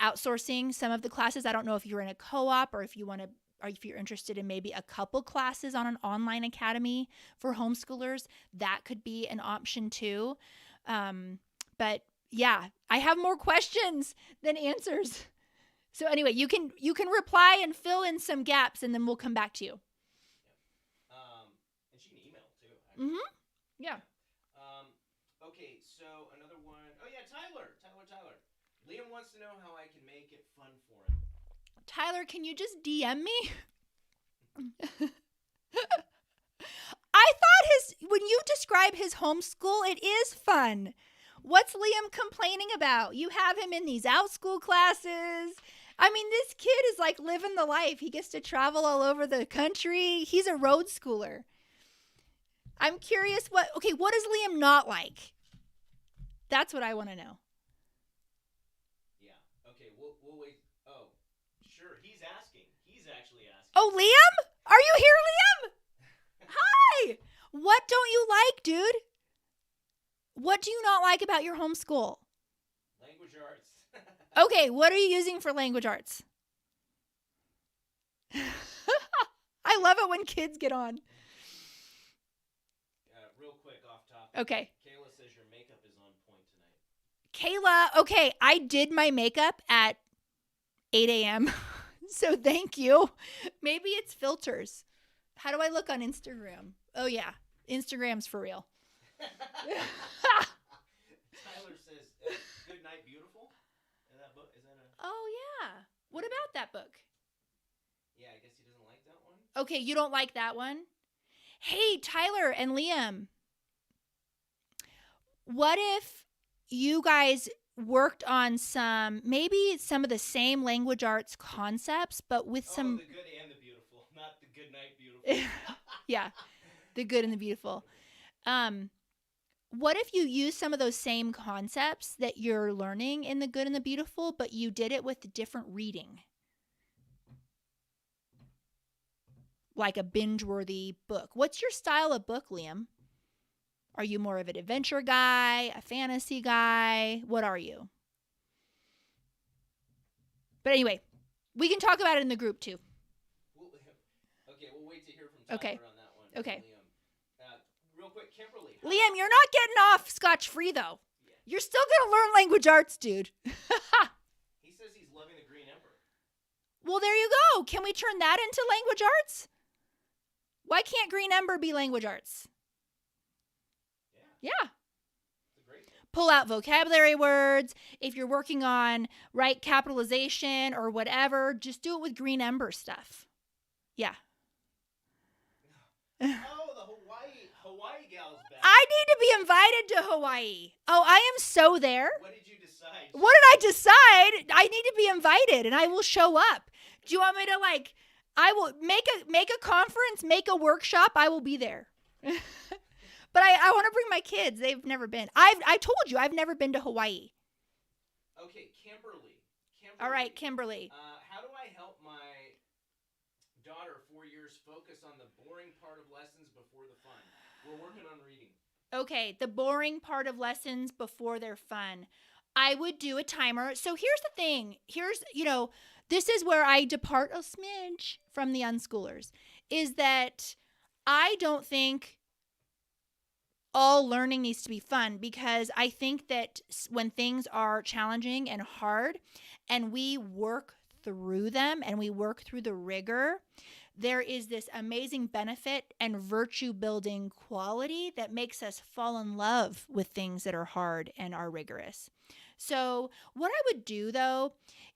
outsourcing some of the classes. I don't know if you're in a co-op or if you want to, or if you're interested in maybe a couple classes on an online academy for homeschoolers. That could be an option too. But yeah, I have more questions than answers. So anyway, you can reply and fill in some gaps, and then we'll come back to you. And she can email too. Actually. Mm-hmm. Yeah. Okay, so another one. Oh yeah, Tyler. Liam wants to know how I can make it fun for him. Tyler, can you just DM me? I thought when you describe his homeschool, it is fun. What's Liam complaining about? You have him in these outschool classes. I mean, this kid is like living the life. He gets to travel all over the country. He's a road schooler. I'm curious what does Liam not like? That's what I want to know. Yeah. Okay, we'll wait. Oh, sure. He's asking. He's actually asking. Oh, Liam? Are you here, Liam? Hi. What don't you like, dude? What do you not like about your homeschool? Language arts. Okay, what are you using for language arts? I love it when kids get on. Real quick, off topic. Okay. Kayla says your makeup is on point tonight. Kayla, okay, I did my makeup at 8 a.m., so thank you. Maybe it's filters. How do I look on Instagram? Oh, yeah, Instagram's for real. Tyler says, "Good night, beautiful." In that book, is that a? Oh yeah. What about that book? Yeah, I guess he doesn't like that one. Okay, you don't like that one. Hey, Tyler and Liam. What if you guys worked on maybe some of the same language arts concepts, but with some. The good and the beautiful, not the good night, beautiful. Yeah, the good and the beautiful. What if you use some of those same concepts that you're learning in the good and the beautiful, but you did it with different reading? Like a binge-worthy book. What's your style of book, Liam? Are you more of an adventure guy, a fantasy guy? What are you? But anyway, we can talk about it in the group too. Okay, we'll wait to hear from Tyler on that one. Okay. Liam. Real quick, Kimberly. Liam, you're not getting off scotch-free, though. Yeah. You're still going to learn language arts, dude. He says he's loving the green ember. Well, there you go. Can we turn that into language arts? Why can't green ember be language arts? Yeah. It's a great one. Pull out vocabulary words. If you're working on right capitalization or whatever, just do it with green ember stuff. Yeah. Oh, the Hawaii gal's back. I need to be invited to Hawaii. Oh, I am so there. What did you decide? What did I decide? I need to be invited, and I will show up. Do you want me to I will make a conference, make a workshop. I will be there. But I want to bring my kids. They've never been. I told you I've never been to Hawaii. Okay, Kimberly. All right, Kimberly. How do I help my daughter, 4 years, focus on the boring part of lessons before the fun. We're working on reading. Okay, the boring part of lessons before they're fun. I would do a timer. So here's the thing. This is where I depart a smidge from the unschoolers, is that I don't think all learning needs to be fun, because I think that when things are challenging and hard and we work through them and we work through the rigor, there is this amazing benefit and virtue building quality that makes us fall in love with things that are hard and are rigorous. So what I would do, though,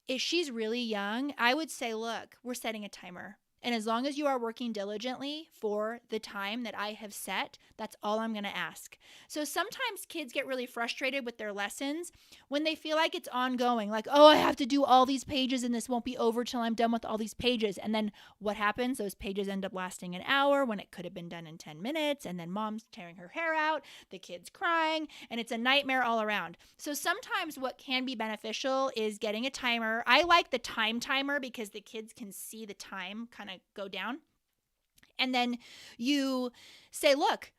if she's really young, I would say, look, we're setting a timer. And as long as you are working diligently for the time that I have set, that's all I'm going to ask. So sometimes kids get really frustrated with their lessons when they feel like it's ongoing. Like, oh, I have to do all these pages and this won't be over till I'm done with all these pages. And then what happens? Those pages end up lasting an hour when it could have been done in 10 minutes. And then mom's tearing her hair out, the kid's crying, and it's a nightmare all around. So sometimes what can be beneficial is getting a timer. I like the time timer because the kids can see the time kind of go down. And then you say, look,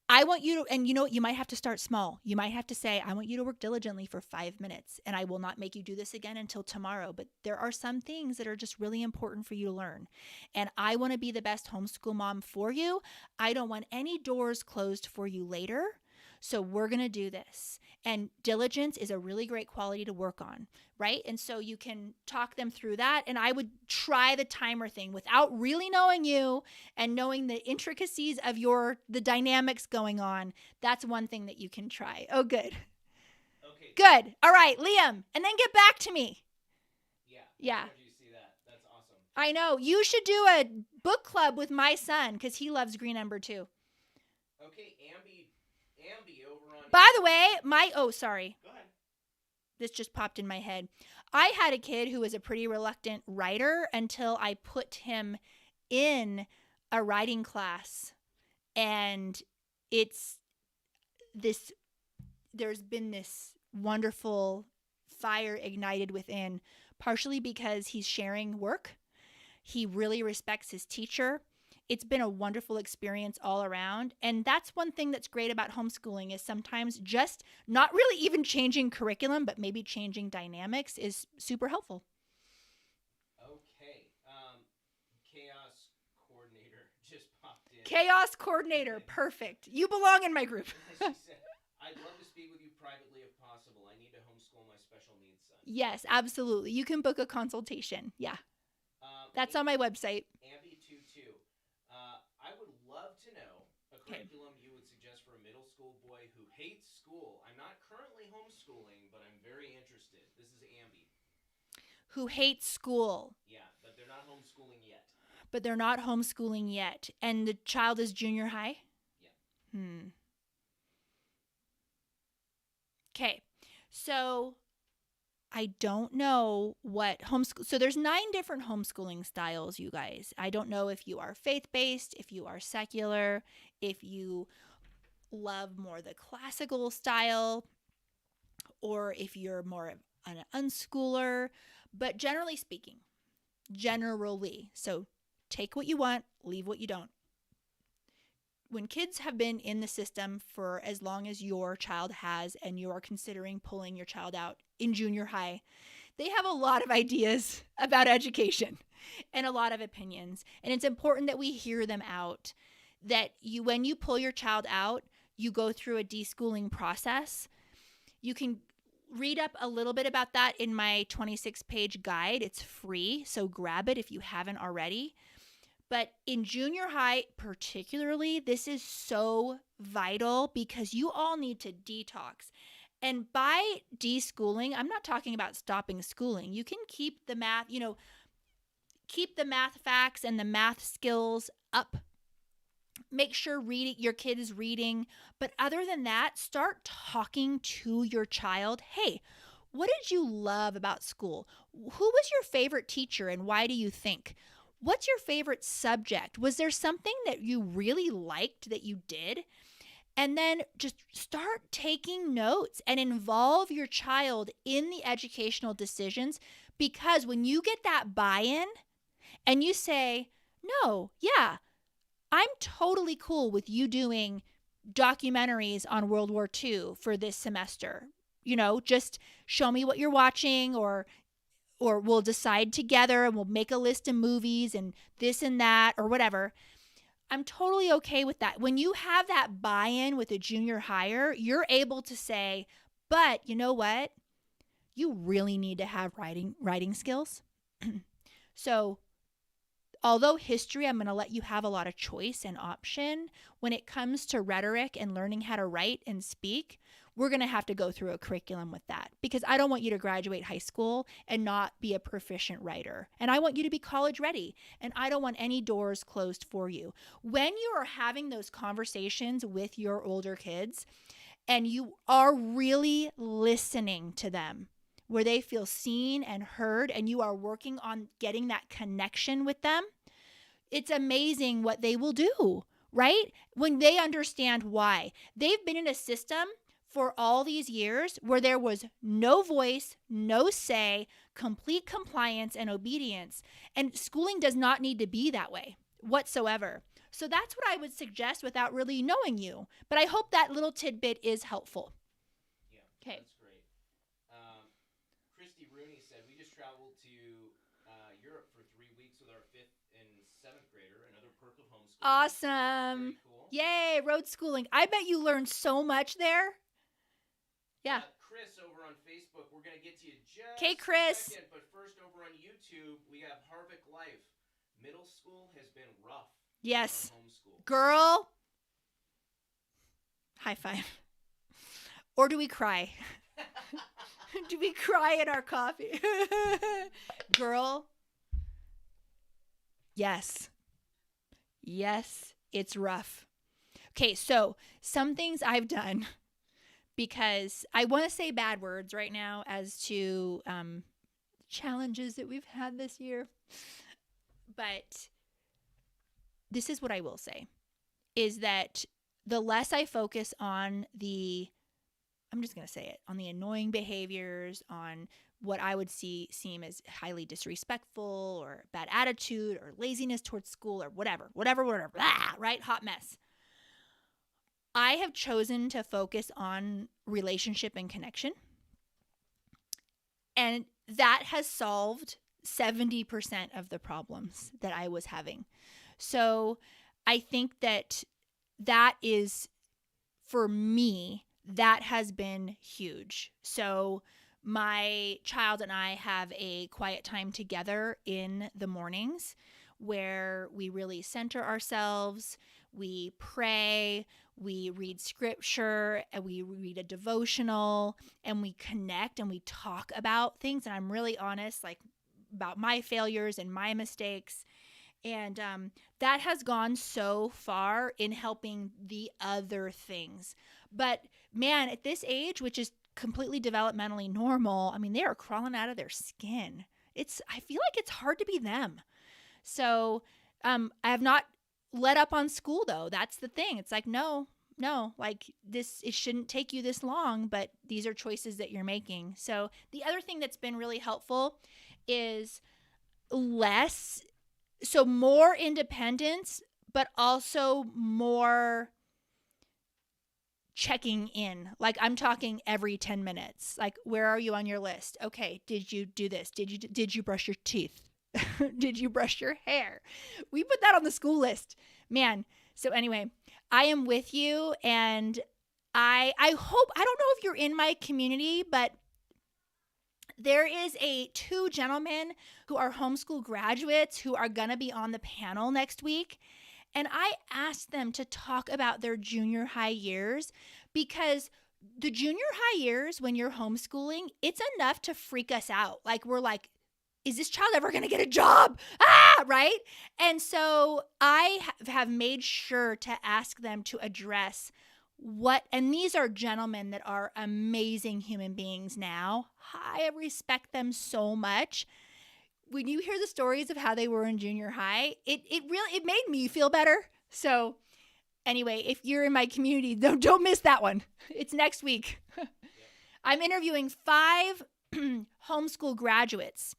I want you to, and you know what, you might have to start small. You might have to say, I want you to work diligently for 5 minutes, and I will not make you do this again until tomorrow. But there are some things that are just really important for you to learn. And I want to be the best homeschool mom for you. I don't want any doors closed for you later. So we're going to do this. And diligence is a really great quality to work on, right? And so you can talk them through that. And I would try the timer thing without really knowing you and knowing the intricacies of the dynamics going on. That's one thing that you can try. Oh, good. Okay. Good. All right, Liam. And then get back to me. Yeah. Did you see that? That's awesome. I know. You should do a book club with my son because he loves Green Ember too. Okay, Ambi over on... By the way, sorry. Go ahead. This just popped in my head. I had a kid who was a pretty reluctant writer until I put him in a writing class. And there's been this wonderful fire ignited within, partially because he's sharing work. He really respects his teacher. It's been a wonderful experience all around. And that's one thing that's great about homeschooling, is sometimes just not really even changing curriculum, but maybe changing dynamics is super helpful. Okay. Chaos coordinator just popped in. Chaos coordinator. Perfect. You belong in my group. She said, I'd love to speak with you privately if possible. I need to homeschool my special needs son. Yes, absolutely. You can book a consultation. Yeah. That's on my website. Ambi22. I would love to know a curriculum you would suggest for a middle school boy who hates school. I'm not currently homeschooling, but I'm very interested. This is Ambi. Who hates school. Yeah, but they're not homeschooling yet. And the child is junior high? Yeah. Okay. So I don't know what homeschool. So there's 9 different homeschooling styles, you guys. I don't know if you are faith-based, if you are secular, if you love more the classical style, or if you're more of an unschooler. But generally speaking, so take what you want, leave what you don't. When kids have been in the system for as long as your child has, and you are considering pulling your child out in junior high, they have a lot of ideas about education and a lot of opinions. And it's important that we hear them out, that when you pull your child out, you go through a deschooling process. You can read up a little bit about that in my 26-page guide. It's free, so grab it if you haven't already. But in junior high particularly, this is so vital because you all need to detox. And by deschooling, I'm not talking about stopping schooling. You can keep the math, keep the math facts and the math skills up. Make sure your kid is reading. But other than that, start talking to your child. Hey, what did you love about school? Who was your favorite teacher and why do you think? What's your favorite subject? Was there something that you really liked that you did? And then just start taking notes and involve your child in the educational decisions, because when you get that buy-in and you say, No, yeah. I'm totally cool with you doing documentaries on World War II for this semester. Just show me what you're watching, or we'll decide together and we'll make a list of movies and this and that or whatever. I'm totally okay with that. When you have that buy-in with a junior higher, you're able to say, but you know what? You really need to have writing skills. So although history, I'm going to let you have a lot of choice and option, when it comes to rhetoric and learning how to write and speak, we're going to have to go through a curriculum with that, because I don't want you to graduate high school and not be a proficient writer. And I want you to be college ready. And I don't want any doors closed for you. When you are having those conversations with your older kids and you are really listening to them, where they feel seen and heard, and you are working on getting that connection with them, it's amazing what they will do, right? When they understand why. They've been in a system for all these years where there was no voice, no say, complete compliance and obedience. And schooling does not need to be that way whatsoever. So that's what I would suggest without really knowing you. But I hope that little tidbit is helpful. Yeah, okay. That's great. Christy Rooney said, we just traveled to Europe for 3 weeks with our 5th and 7th grader, another perk of homeschooling. Awesome. Very cool. Yay, road schooling. I bet you learned so much there. Yeah. Chris over on Facebook, we're going to get to you just Chris. a second, but first over on YouTube, we have Harvick Life. Middle school has been rough. Yes. Homeschool. Girl. High five. Or do we cry? Do we cry in our coffee? Girl. Yes. Yes, it's rough. Okay, so some things I've done, because I want to say bad words right now as to challenges that we've had this year. But this is what I will say, is that the less I focus on I'm just going to say it, on the annoying behaviors, on what I would seem as highly disrespectful or bad attitude or laziness towards school or whatever, blah, right? Hot mess. I have chosen to focus on relationship and connection. And that has solved 70% of the problems that I was having. So I think that is, for me, that has been huge. So my child and I have a quiet time together in the mornings where we really center ourselves, we pray, we read scripture, and we read a devotional, and we connect and we talk about things. And I'm really honest, like, about my failures and my mistakes. And that has gone so far in helping the other things. But man, at this age, which is completely developmentally normal, I mean, they are crawling out of their skin. I feel like it's hard to be them. So I have not let up on school, though. That's the thing. It's like, no, like it shouldn't take you this long, but these are choices that you're making. So the other thing that's been really helpful is more independence, but also more checking in. Like, I'm talking every 10 minutes. Like, where are you on your list? Okay, did you do this? Did you brush your teeth? Did you brush your hair? We put that on the school list. Man. So anyway, I am with you, and I hope, I don't know if you're in my community, but there is 2 gentlemen who are homeschool graduates who are going to be on the panel next week. And I asked them to talk about their junior high years, because the junior high years, when you're homeschooling, it's enough to freak us out. Like, we're like, is this child ever going to get a job? Right? And so I have made sure to ask them to address and these are gentlemen that are amazing human beings now. I respect them so much. When you hear the stories of how they were in junior high, it made me feel better. So anyway, if you're in my community, don't miss that one. It's next week. I'm interviewing 5 homeschool graduates.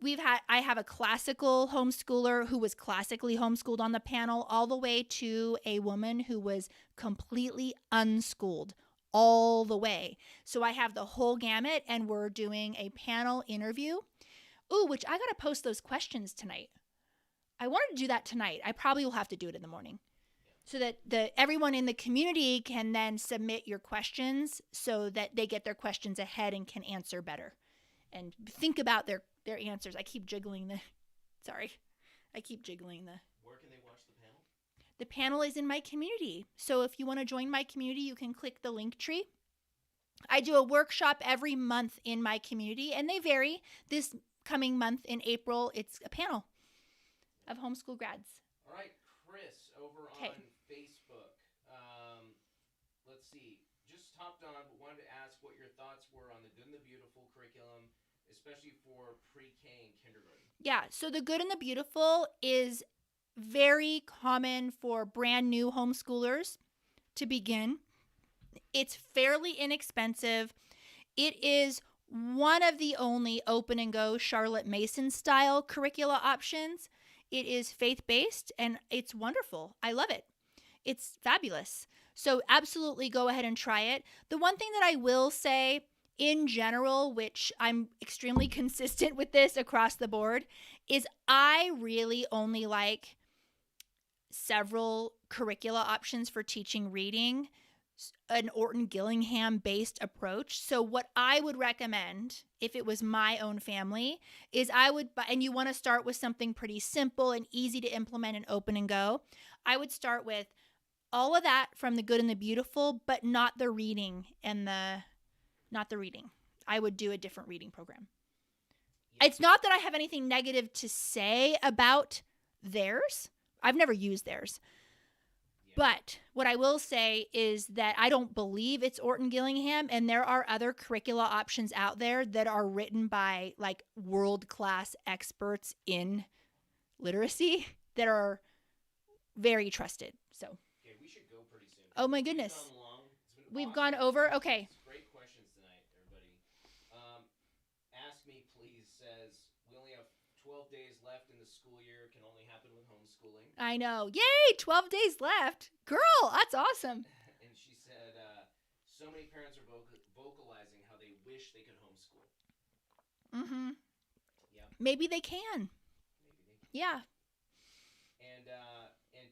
I have a classical homeschooler who was classically homeschooled on the panel, all the way to a woman who was completely unschooled all the way. So I have the whole gamut, and we're doing a panel interview. Ooh, which I got to post those questions tonight. I wanted to do that tonight. I probably will have to do it in the morning, so that everyone in the community can then submit your questions so that they get their questions ahead and can answer better and think about their answers. I keep jiggling the Where can they watch the panel? The panel is in my community. So if you want to join my community, you can click the link tree. I do a workshop every month in my community, and they vary. This coming month in April, it's a panel of homeschool grads. All right, Chris, over on Facebook. Let's see. Just hopped on, but wanted to ask what your thoughts were on the Good and the Beautiful curriculum, especially for pre-K and kindergarten. Yeah, so the Good and the Beautiful is very common for brand new homeschoolers to begin. It's fairly inexpensive. It is one of the only open and go Charlotte Mason style curricula options. It is faith-based, and it's wonderful. I love it. It's fabulous. So absolutely go ahead and try it. The one thing that I will say in general, which I'm extremely consistent with this across the board, is I really only like several curricula options for teaching reading, an Orton Gillingham based approach. So what I would recommend if it was my own family is and you want to start with something pretty simple and easy to implement and open and go, I would start with all of that from the Good and the Beautiful, but not the reading not the reading. I would do a different reading program. Yeah. It's not that I have anything negative to say about theirs. I've never used theirs. But what I will say is that I don't believe it's Orton Gillingham, and there are other curricula options out there that are written by like world-class experts in literacy that are very trusted. So, okay, we should go pretty soon. Oh my goodness. We've awesome. Gone over. Okay. Great questions tonight, everybody. Ask Me Please says we only have 12 days left in the school year. Can only happen with homeschooling. I know. Yay! 12 days left. Girl, that's awesome. And she said, so many parents are vocalizing how they wish they could homeschool. Mm-hmm. Yeah. Maybe they can. Yeah. And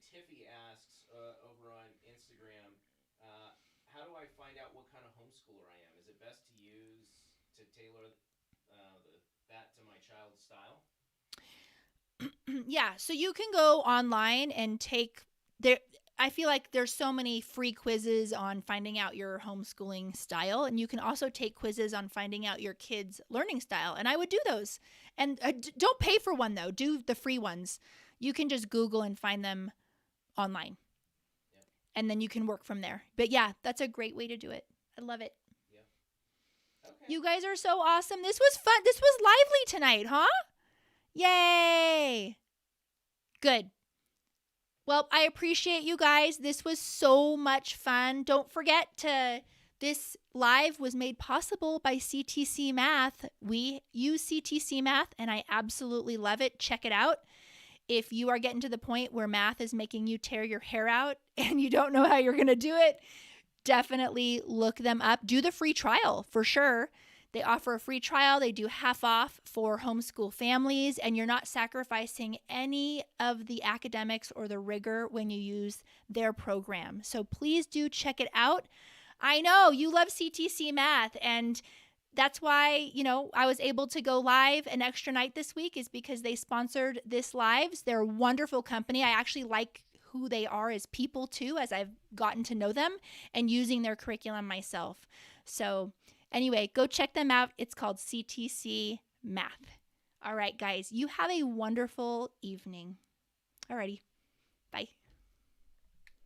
Tiffy asks over on Instagram, how do I find out what kind of homeschooler I am? Is it best to tailor that to my child's style? Yeah, so you can go online and take I feel like there's so many free quizzes on finding out your homeschooling style, and you can also take quizzes on finding out your kids' learning style, and I would do those. And don't pay for one, though. Do the free ones. You can just Google and find them online, and then you can work from there. But yeah, that's a great way to do it. I love it. Yeah. Okay. You guys are so awesome. This was fun. This was lively tonight, huh? Yay! Good. Well, I appreciate you guys. This was so much fun. Don't forget this live was made possible by CTC Math. We use CTC Math, and I absolutely love it. Check it out. If you are getting to the point where math is making you tear your hair out and you don't know how you're going to do it, definitely look them up. Do the free trial for sure. They offer a free trial. They do half off for homeschool families, and you're not sacrificing any of the academics or the rigor when you use their program. So please do check it out. I know you love CTC Math, and that's why, I was able to go live an extra night this week is because they sponsored this lives. They're a wonderful company. I actually like who they are as people too, as I've gotten to know them and using their curriculum myself. So anyway, go check them out. It's called CTC Math. All right, guys, you have a wonderful evening. Alrighty.